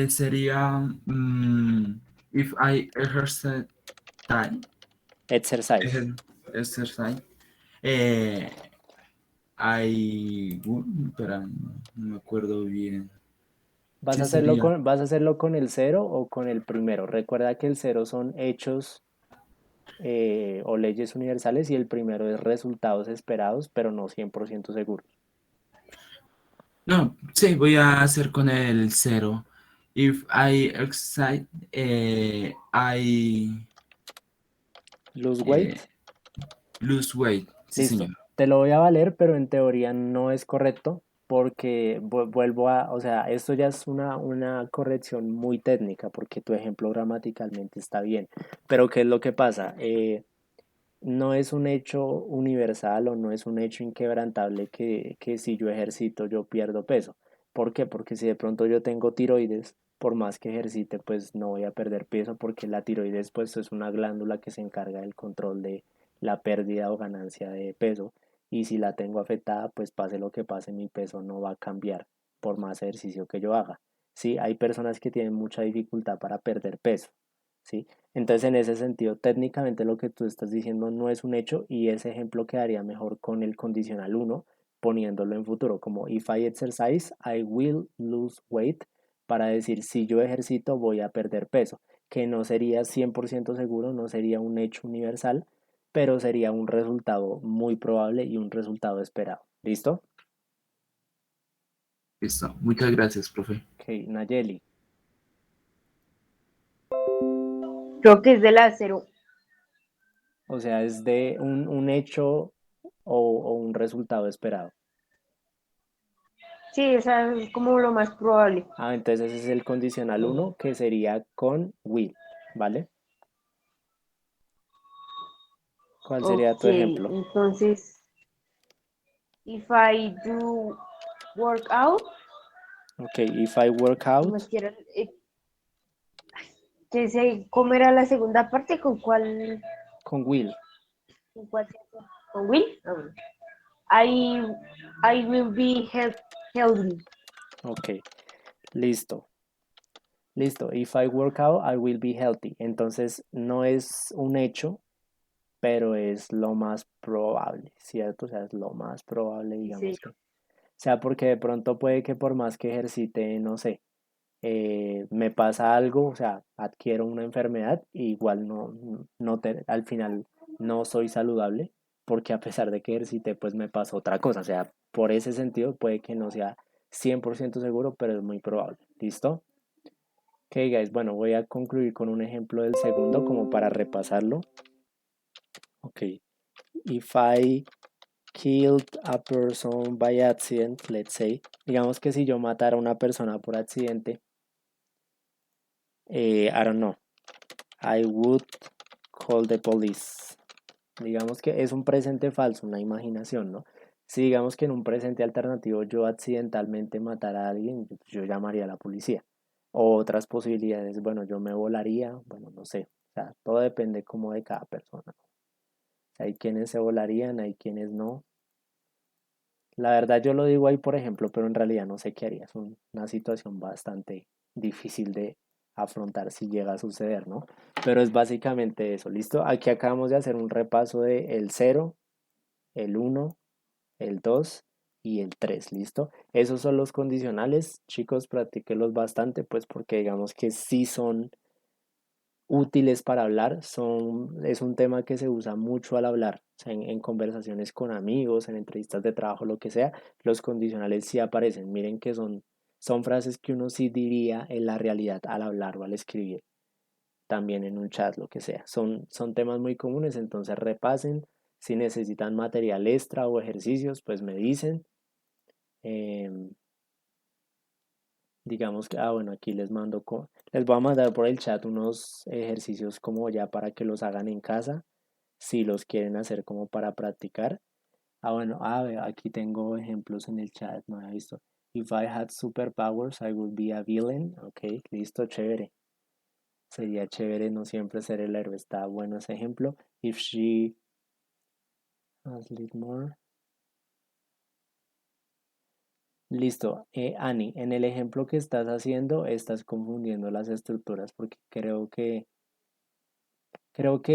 Sería if I exercise, Exercise. exercise, eh, espera, no me acuerdo bien. Sí sería. ¿Vas a hacerlo con el cero o con el primero? Recuerda que el cero son hechos o leyes universales y el primero es resultados esperados, pero no 100% seguros. No, sí, voy a hacer con el cero. If I exercise, I Lose eh, weight. lose weight. Sí, Listo. señor. Te lo voy a valer, pero en teoría no es correcto porque vuelvo o sea, esto ya es una corrección muy técnica porque tu ejemplo gramaticalmente está bien. Pero ¿qué es lo que pasa? No es un hecho universal o no es un hecho inquebrantable que si yo ejercito yo pierdo peso. ¿Por qué? Porque si de pronto yo tengo tiroides, por más que ejercite, pues no voy a perder peso porque la tiroides pues es una glándula que se encarga del control de la pérdida o ganancia de peso. Y si la tengo afectada, pues pase lo que pase, mi peso no va a cambiar por más ejercicio que yo haga. Sí, hay personas que tienen mucha dificultad para perder peso. ¿Sí? Entonces, en ese sentido, técnicamente lo que tú estás diciendo no es un hecho y ese ejemplo quedaría mejor con el condicional uno poniéndolo en futuro, como if I exercise, I will lose weight, para decir si yo ejercito voy a perder peso, que no sería 100% seguro, no sería un hecho universal, pero sería un resultado muy probable y un resultado esperado. ¿Listo? Listo. Muchas gracias, profe. Ok, Nayeli. Creo que es de la cero. O sea, es de un hecho o un resultado esperado. Sí, esa es como lo más probable. Ah, entonces ese es el condicional uno que sería con will, ¿vale? ¿Cuál sería Ok, tu ejemplo? entonces, if I do work out, Ok, if I work como out quieran, que se, ¿cómo era la segunda parte? con will. Con cuál se hace? ¿Con Will? Ah, bueno. I, I will be healthy. Ok, listo. Listo. If I work out, I will be healthy. Entonces no es un hecho, pero es lo más probable, ¿cierto? O sea, es lo más probable, Sí, digamos que. O sea, porque de pronto puede que por más que ejercite, no sé, me pasa algo, o sea, adquiero una enfermedad, y igual al final no soy saludable, porque a pesar de que ejercité, pues me pasó otra cosa. O sea, por ese sentido puede que no sea 100% seguro, pero es muy probable. ¿Listo? Ok, guys, bueno, voy a concluir con un ejemplo del segundo como para repasarlo. Ok, if I killed a person by accident, let's say, digamos que si yo matara a una persona por accidente, I don't know, I would call the police. Digamos que es un presente falso, una imaginación, ¿no? Si digamos que en un presente alternativo yo accidentalmente matara a alguien, yo llamaría a la policía. O otras posibilidades, bueno, yo me volaría, bueno, no sé. O sea, todo depende como de cada persona, ¿no? O sea, hay quienes se volarían, hay quienes no. La verdad yo lo digo ahí, por ejemplo, pero en realidad no sé qué haría. Es una situación bastante difícil de afrontar si llega a suceder, ¿no? Pero es básicamente eso, ¿listo? Aquí acabamos de hacer un repaso de el cero, el uno, el 2 y el 3, ¿listo? Esos son los condicionales, chicos, practíquenlos bastante, pues porque digamos que sí son útiles para hablar, es un tema que se usa mucho al hablar, o sea, en conversaciones con amigos, en entrevistas de trabajo, lo que sea, los condicionales sí aparecen. Miren que son frases que uno sí diría en la realidad al hablar o al escribir, también en un chat, lo que sea. Son temas muy comunes, entonces repasen. Si necesitan material extra o ejercicios, pues me dicen. Em, digamos que, bueno, aquí les voy a mandar por el chat unos ejercicios como ya para que los hagan en casa, si los quieren hacer como para practicar. Bueno, aquí tengo ejemplos en el chat, no había visto. If I had superpowers, I would be a villain. Ok, listo, chévere. Sería chévere no siempre ser el héroe. Está bueno ese ejemplo. If she has lit more. Listo. Annie, en el ejemplo que estás haciendo, estás confundiendo las estructuras porque creo que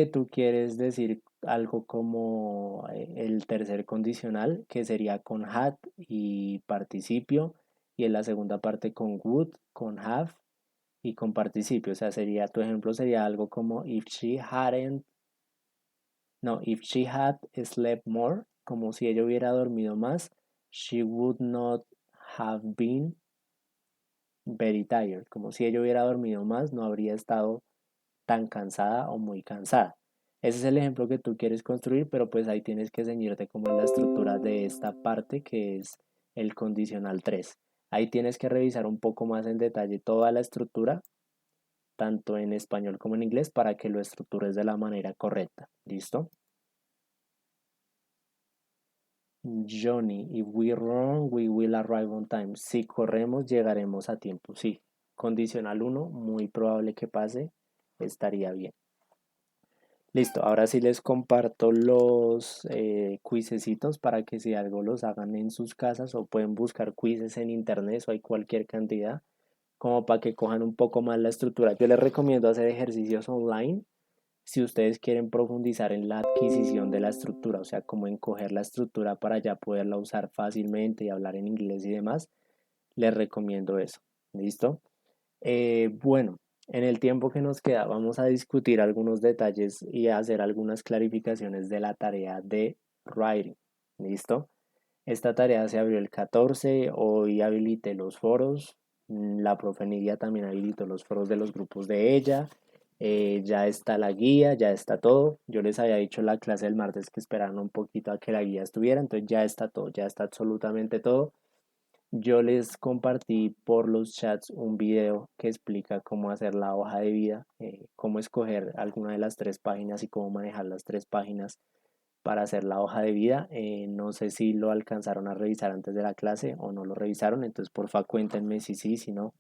tú quieres decir algo como el tercer condicional, que sería con had y participio, y en la segunda parte con would, con have y con participio. O sea, tu ejemplo sería algo como if she hadn't, no, if she had slept more, como si ella hubiera dormido más, she would not have been very tired, como si ella hubiera dormido más, no habría estado tan cansada o muy cansada. Ese es el ejemplo que tú quieres construir, pero pues ahí tienes que ceñirte como en la estructura de esta parte que es el condicional 3. Ahí tienes que revisar un poco más en detalle toda la estructura, tanto en español como en inglés, para que lo estructures de la manera correcta. ¿Listo? Johnny, if we run, we will arrive on time. Si corremos, llegaremos a tiempo. Sí. Condicional 1, muy probable que pase, estaría bien. Listo, ahora sí les comparto los cuisecitos para que si algo los hagan en sus casas o pueden buscar quizzes en internet o hay cualquier cantidad como para que cojan un poco más la estructura. Yo les recomiendo hacer ejercicios online si ustedes quieren profundizar en la adquisición de la estructura, o sea, como en coger la estructura para ya poderla usar fácilmente y hablar en inglés y demás, les recomiendo eso. ¿Listo? Bueno, en el tiempo que nos queda vamos a discutir algunos detalles y a hacer algunas clarificaciones de la tarea de writing. ¿Listo? Esta tarea se abrió el 14, hoy habilité los foros, la profe Nidia también habilitó los foros de los grupos de ella, ya está la guía, ya está todo. Yo les había dicho en la clase del martes que esperaran un poquito a que la guía estuviera, entonces ya está todo, ya está absolutamente todo. Yo les compartí por los chats un video que explica cómo hacer la hoja de vida, cómo escoger alguna de las tres páginas y cómo manejar las tres páginas para hacer la hoja de vida. No sé si lo alcanzaron a revisar antes de la clase o no lo revisaron, entonces porfa cuéntenme si sí, si no.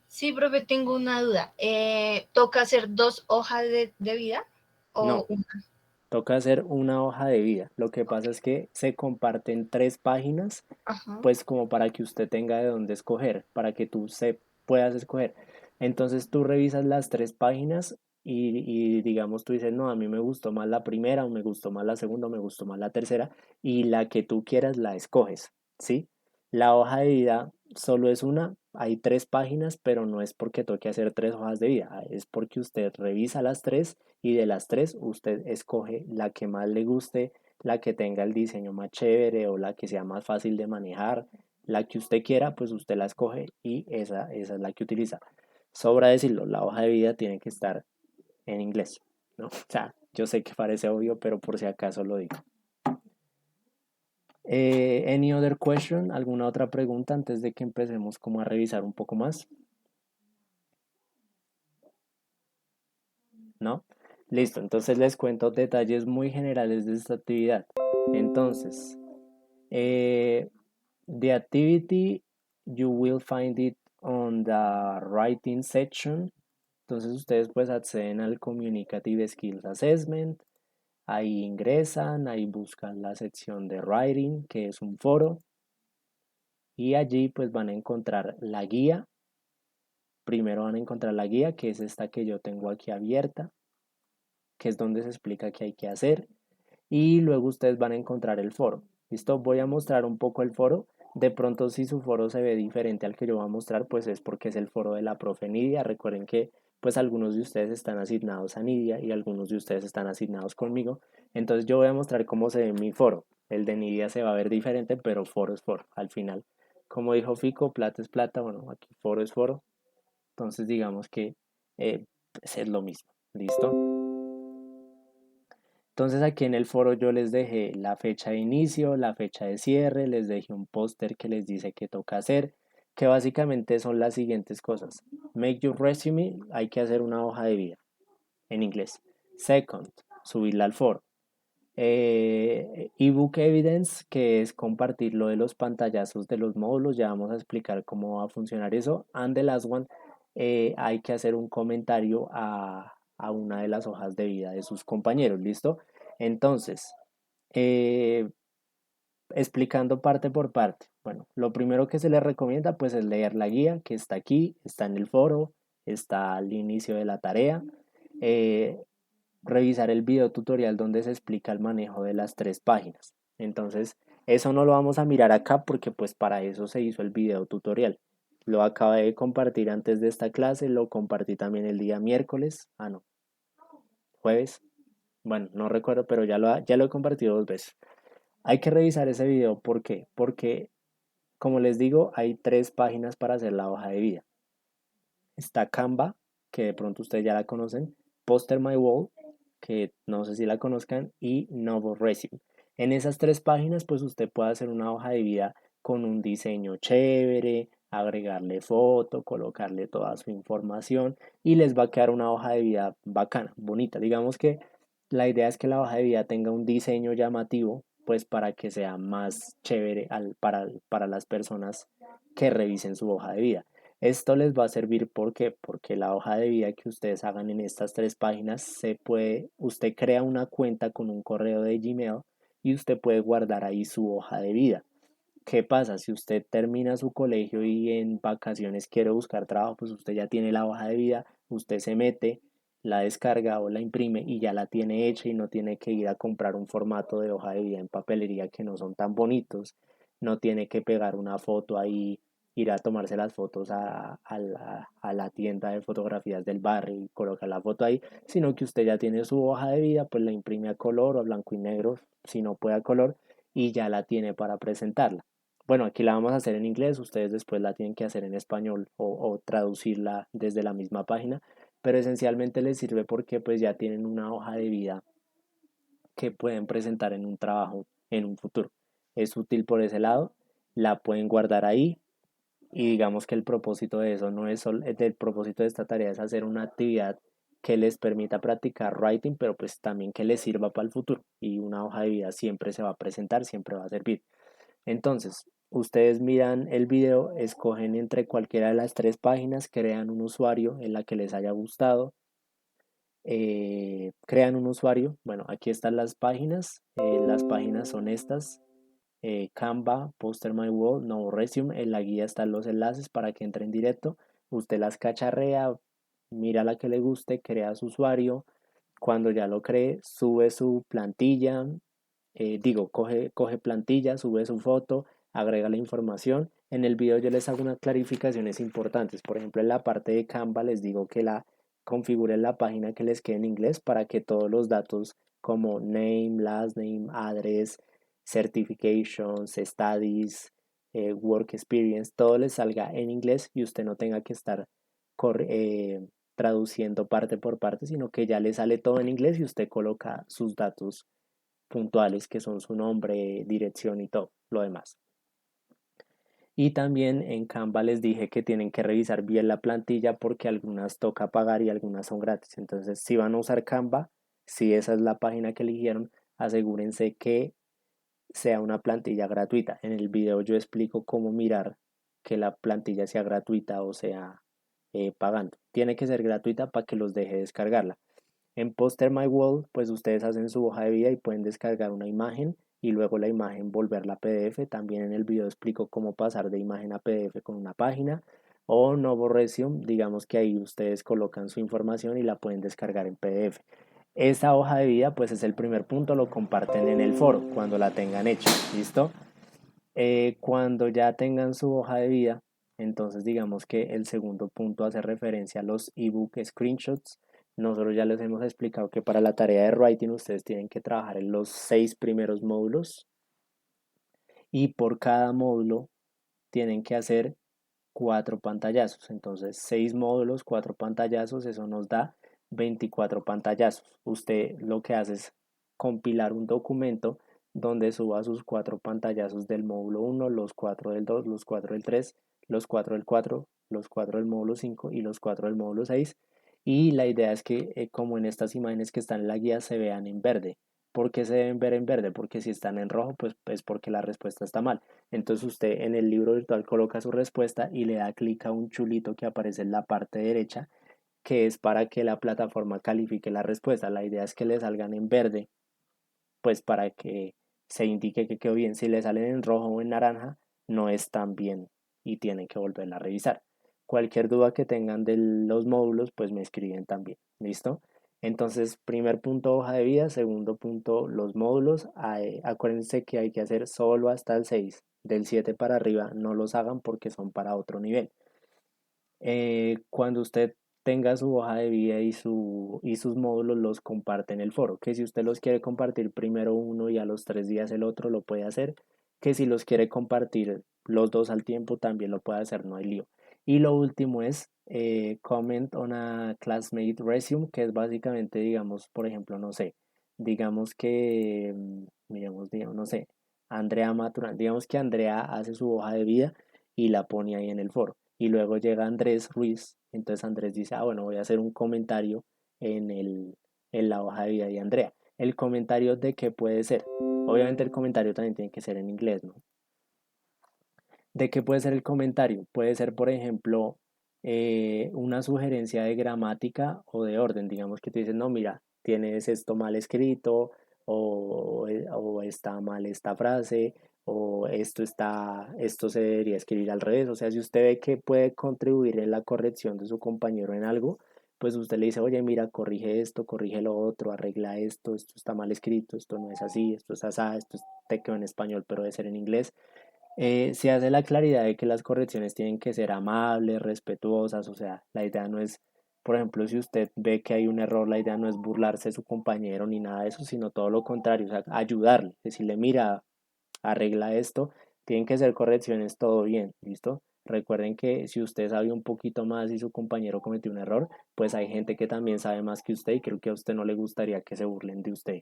Sí, profe, tengo una duda. ¿Toca hacer 2 hojas de vida o No, toca hacer una hoja de vida. Lo que pasa es que se comparten tres páginas, Ajá. pues como para que usted tenga de dónde escoger, para que tú se puedas escoger. Entonces tú revisas las tres páginas y digamos tú dices, no, a mí me gustó más la primera, o me gustó más la segunda, o me gustó más la tercera, y la que tú quieras la escoges, ¿sí? La hoja de vida solo es una, hay tres páginas, pero no es porque toque hacer tres hojas de vida, es porque usted revisa las tres y de las tres usted escoge la que más le guste, la que tenga el diseño más chévere o la que sea más fácil de manejar, la que usted quiera, pues usted la escoge y esa es la que utiliza. Sobra decirlo, la hoja de vida tiene que estar en inglés, ¿no? O sea, yo sé que parece obvio, pero por si acaso lo digo. Any other question? ¿Alguna otra pregunta antes de que empecemos como a revisar un poco más? ¿No? Listo, entonces les cuento detalles muy generales de esta actividad. Entonces, the activity you will find it on the writing section. Entonces ustedes pues acceden al Communicative Skills Assessment, ahí ingresan, ahí buscan la sección de Writing, que es un foro, y allí pues van a encontrar la guía. Primero van a encontrar la guía, que es esta que yo tengo aquí abierta, que es donde se explica qué hay que hacer. Y luego ustedes van a encontrar el foro. ¿Listo? Voy a mostrar un poco el foro. De pronto si su foro se ve diferente al que yo voy a mostrar, pues es porque es el foro de la profe Nidia. Recuerden que pues algunos de ustedes están asignados a Nidia y algunos de ustedes están asignados conmigo. Entonces yo voy a mostrar cómo se ve mi foro. El de Nidia se va a ver diferente, pero foro es foro al final. Como dijo Fico, plata es plata. Bueno, aquí foro es foro. Entonces digamos que pues es lo mismo. ¿Listo? Entonces aquí en el foro yo les dejé la fecha de inicio, la fecha de cierre, les dejé un póster que les dice qué toca hacer, que básicamente son las siguientes cosas. Make your resume, hay que hacer una hoja de vida en inglés. Second, subirla al foro. Ebook evidence, que es compartir lo de los pantallazos de los módulos, ya vamos a explicar cómo va a funcionar eso. And the last one, hay que hacer un comentario a una de las hojas de vida de sus compañeros, ¿listo? Entonces, eh, explicando parte por parte. Bueno, lo primero que se les recomienda pues es leer la guía que está aquí, está en el foro, está al inicio de la tarea. Eh, Revisar el video tutorial donde se explica el manejo de las tres páginas. Entonces, eso no lo vamos a mirar acá porque pues para eso se hizo el video tutorial. Lo acabé de compartir antes de esta clase, lo compartí también el día miércoles, no, jueves, bueno, no recuerdo, pero ya lo he compartido 2 veces. Hay que revisar ese video, ¿por qué? Porque, como les digo, hay tres páginas para hacer la hoja de vida. Está Canva, que de pronto ustedes ya la conocen, Poster My Wall, que no sé si la conozcan, y Novo Resume. En esas tres páginas, pues usted puede hacer una hoja de vida con un diseño chévere, agregarle foto, colocarle toda su información y les va a quedar una hoja de vida bacana, bonita. Digamos que la idea es que la hoja de vida tenga un diseño llamativo, pues para que sea más chévere para las personas que revisen su hoja de vida. Esto les va a servir porque la hoja de vida que ustedes hagan en estas 3 páginas usted crea una cuenta con un correo de Gmail y usted puede guardar ahí su hoja de vida. ¿Qué pasa? Si usted termina su colegio y en vacaciones quiere buscar trabajo, pues usted ya tiene la hoja de vida, usted se mete, la descarga o la imprime y ya la tiene hecha y no tiene que ir a comprar un formato de hoja de vida en papelería que no son tan bonitos, no tiene que pegar una foto ahí, ir a tomarse las fotos a la tienda de fotografías del barrio y colocar la foto ahí, sino que usted ya tiene su hoja de vida, pues la imprime a color o a blanco y negro, si no puede a color, y ya la tiene para presentarla. Bueno, aquí la vamos a hacer en inglés, ustedes después la tienen que hacer en español o traducirla desde la misma página, pero esencialmente les sirve porque pues ya tienen una hoja de vida que pueden presentar en un trabajo en un futuro. Es útil por ese lado, la pueden guardar ahí y digamos que el propósito de eso no es solo, el propósito de esta tarea es hacer una actividad que les permita practicar writing, pero pues también que les sirva para el futuro y una hoja de vida siempre se va a presentar, siempre va a servir. Entonces, ustedes miran el video, escogen entre cualquiera de las 3 páginas, crean un usuario en la que les haya gustado, crean un usuario. Bueno, aquí están las páginas son estas, Canva, Poster My Wall, No Resume, en la guía están los enlaces para que entren directo, usted las cacharrea, mira la que le guste, crea su usuario, cuando ya lo cree, sube su plantilla, coge plantilla, sube su foto, agrega la información. En el video yo les hago unas clarificaciones importantes. Por ejemplo, en la parte de Canva les digo que la configuren la página que les quede en inglés para que todos los datos como name, last name, address, certifications, studies, work experience, todo les salga en inglés y usted no tenga que estar traduciendo parte por parte, sino que ya le sale todo en inglés y usted coloca sus datos puntuales que son su nombre, dirección y todo lo demás. Y también en Canva les dije que tienen que revisar bien la plantilla porque algunas toca pagar y algunas son gratis. Entonces, si van a usar Canva, si esa es la página que eligieron, asegúrense que sea una plantilla gratuita. En el video yo explico cómo mirar que la plantilla sea gratuita o sea pagando. Tiene que ser gratuita para que los deje descargarla. En Poster My Wall, pues ustedes hacen su hoja de vida y pueden descargar una imagen y luego la imagen volverla a PDF. También en el video explico cómo pasar de imagen a PDF con una página. O Novo Resume, digamos que ahí ustedes colocan su información y la pueden descargar en PDF. Esa hoja de vida, pues es el primer punto, lo comparten en el foro cuando la tengan hecha. ¿Listo? Cuando ya tengan su hoja de vida, entonces digamos que el segundo punto hace referencia a los ebook screenshots. Nosotros ya les hemos explicado que para la tarea de writing ustedes tienen que trabajar en los 6 primeros módulos y por cada módulo tienen que hacer 4 pantallazos. Entonces 6 módulos, 4 pantallazos, eso nos da 24 pantallazos. Usted lo que hace es compilar un documento donde suba sus 4 pantallazos del módulo 1, los 4 del 2, los 4 del 3, los 4 del 4, los 4 del módulo 5 y los 4 del módulo 6. Y la idea es que como en estas imágenes que están en la guía se vean en verde. ¿Por qué se deben ver en verde? Porque si están en rojo, pues es porque la respuesta está mal. Entonces usted en el libro virtual coloca su respuesta y le da clic a un chulito que aparece en la parte derecha, que es para que la plataforma califique la respuesta. La idea es que le salgan en verde, pues para que se indique que quedó bien. Si le salen en rojo o en naranja, no están bien y tienen que volverla a revisar. Cualquier duda que tengan de los módulos, pues me escriben también. ¿Listo? Entonces, primer punto, hoja de vida. Segundo punto, los módulos. Acuérdense que hay que hacer solo hasta el 6. Del 7 para arriba no los hagan porque son para otro nivel. Cuando usted tenga su hoja de vida y sus módulos, los comparte en el foro. Que si usted los quiere compartir primero uno y a los 3 días el otro, lo puede hacer. Que si los quiere compartir los dos al tiempo, también lo puede hacer, no hay lío. Y lo último es comment on a classmate resume, que es básicamente, digamos, por ejemplo, no sé, digamos que, digamos, no sé, Andrea Maturán, digamos que Andrea hace su hoja de vida y la pone ahí en el foro. Y luego llega Andrés Ruiz, entonces Andrés dice, bueno, voy a hacer un comentario en la hoja de vida de Andrea. ¿El comentario de qué puede ser? Obviamente el comentario también tiene que ser en inglés, ¿no? ¿De qué puede ser el comentario? Puede ser, por ejemplo, una sugerencia de gramática o de orden. Digamos que te dicen, no, mira, tienes esto mal escrito, o está mal esta frase, o esto se debería escribir al revés. O sea, si usted ve que puede contribuir en la corrección de su compañero en algo, pues usted le dice, oye, mira, corrige esto, corrige lo otro, arregla esto está mal escrito, esto no es así, esto es así, te quedó en español, pero debe ser en inglés. Se hace la claridad de que las correcciones tienen que ser amables, respetuosas, o sea, la idea no es, por ejemplo, si usted ve que hay un error, la idea no es burlarse de su compañero ni nada de eso, sino todo lo contrario, o sea, ayudarle, decirle, mira, arregla esto, tienen que ser correcciones, todo bien, ¿listo? Recuerden que si usted sabe un poquito más y su compañero cometió un error, pues hay gente que también sabe más que usted y creo que a usted no le gustaría que se burlen de usted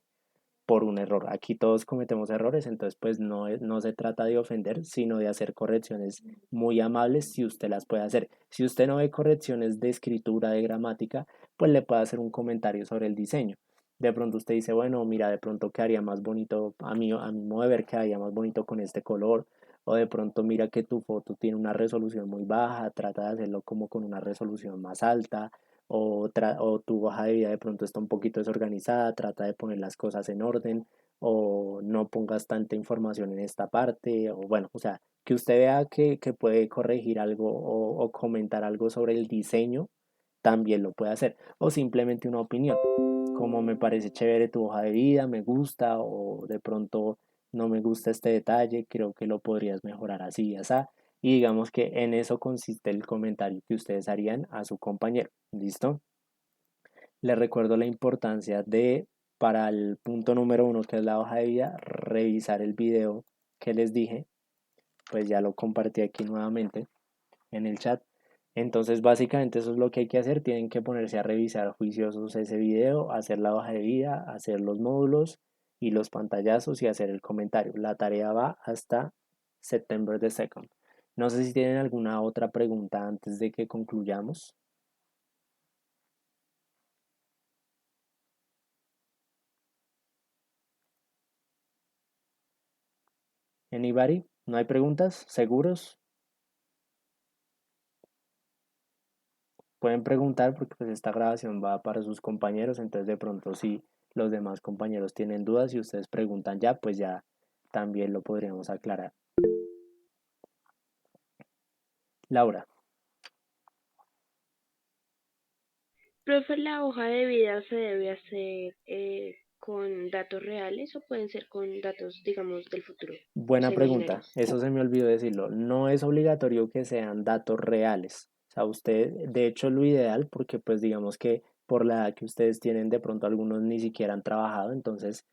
por un error. Aquí todos cometemos errores, entonces pues no se trata de ofender, sino de hacer correcciones muy amables si usted las puede hacer. Si usted no ve correcciones de escritura, de gramática, pues le puede hacer un comentario sobre el diseño. De pronto usted dice, bueno, mira, de pronto quedaría más bonito, a mi modo de ver quedaría más bonito con este color, o de pronto mira que tu foto tiene una resolución muy baja, trata de hacerlo como con una resolución más alta, o tu hoja de vida de pronto está un poquito desorganizada, trata de poner las cosas en orden, o no pongas tanta información en esta parte, o bueno, o sea, que usted vea que puede corregir algo o comentar algo sobre el diseño, también lo puede hacer, o simplemente una opinión, como me parece chévere tu hoja de vida, me gusta, o de pronto no me gusta este detalle, creo que lo podrías mejorar así y así. Y digamos que en eso consiste el comentario que ustedes harían a su compañero. ¿Listo? Les recuerdo la importancia de, para el punto número 1, que es la hoja de vida, revisar el video que les dije. Pues ya lo compartí aquí nuevamente en el chat. Entonces, básicamente eso es lo que hay que hacer. Tienen que ponerse a revisar juiciosos ese video, hacer la hoja de vida, hacer los módulos y los pantallazos y hacer el comentario. La tarea va hasta September the 2nd. No sé si tienen alguna otra pregunta antes de que concluyamos. Anybody? ¿No hay preguntas? ¿Seguros? Pueden preguntar porque pues esta grabación va para sus compañeros, entonces de pronto si los demás compañeros tienen dudas y ustedes preguntan ya, pues ya también lo podríamos aclarar. Laura, Profe, ¿la hoja de vida se debe hacer con datos reales o pueden ser con datos, digamos, del futuro, o buena sea, pregunta. imaginarios? Eso se me olvidó decirlo. No es obligatorio que sean datos reales. O sea, usted, de hecho, lo ideal, porque pues digamos que por la edad que ustedes tienen, de pronto algunos ni siquiera han trabajado, entonces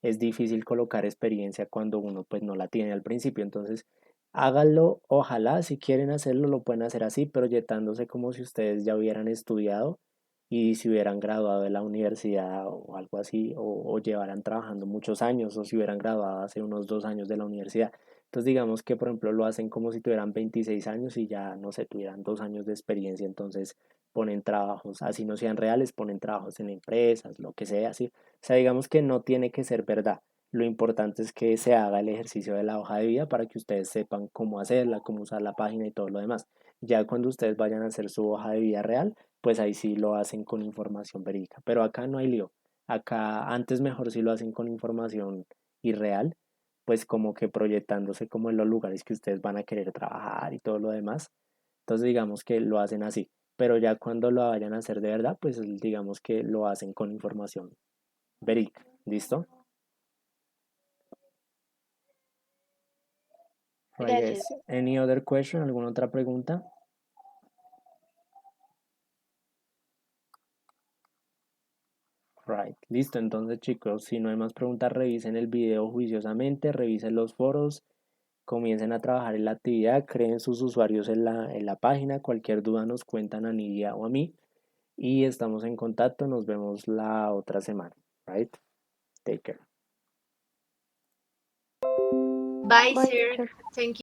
es difícil colocar experiencia cuando uno pues no la tiene al principio. Entonces, háganlo, ojalá si quieren hacerlo lo pueden hacer así, proyectándose como si ustedes ya hubieran estudiado y si hubieran graduado de la universidad o algo así, o llevaran trabajando muchos años, o si hubieran graduado hace unos 2 años de la universidad. Entonces digamos que por ejemplo lo hacen como si tuvieran 26 años y ya no sé, tuvieran 2 años de experiencia, entonces ponen trabajos, así no sean reales, ponen trabajos en empresas, lo que sea, así. O sea, digamos que no tiene que ser verdad. Lo importante es que se haga el ejercicio de la hoja de vida para que ustedes sepan cómo hacerla, cómo usar la página y todo lo demás. Ya cuando ustedes vayan a hacer su hoja de vida real, pues ahí sí lo hacen con información verídica. Pero acá no hay lío. Acá antes mejor si lo hacen con información irreal, pues como que proyectándose como en los lugares que ustedes van a querer trabajar y todo lo demás. Entonces digamos que lo hacen así. Pero ya cuando lo vayan a hacer de verdad, pues digamos que lo hacen con información verídica. ¿Listo? Right, guys. Gracias. Any other question? ¿Alguna otra pregunta? Right, listo. Entonces, chicos, si no hay más preguntas, revisen el video juiciosamente, revisen los foros, comiencen a trabajar en la actividad, creen sus usuarios en la página. Cualquier duda nos cuentan a Nidia o a mí. Y estamos en contacto. Nos vemos la otra semana. Right? Take care. Bye, Bye, sir. teacher. Thank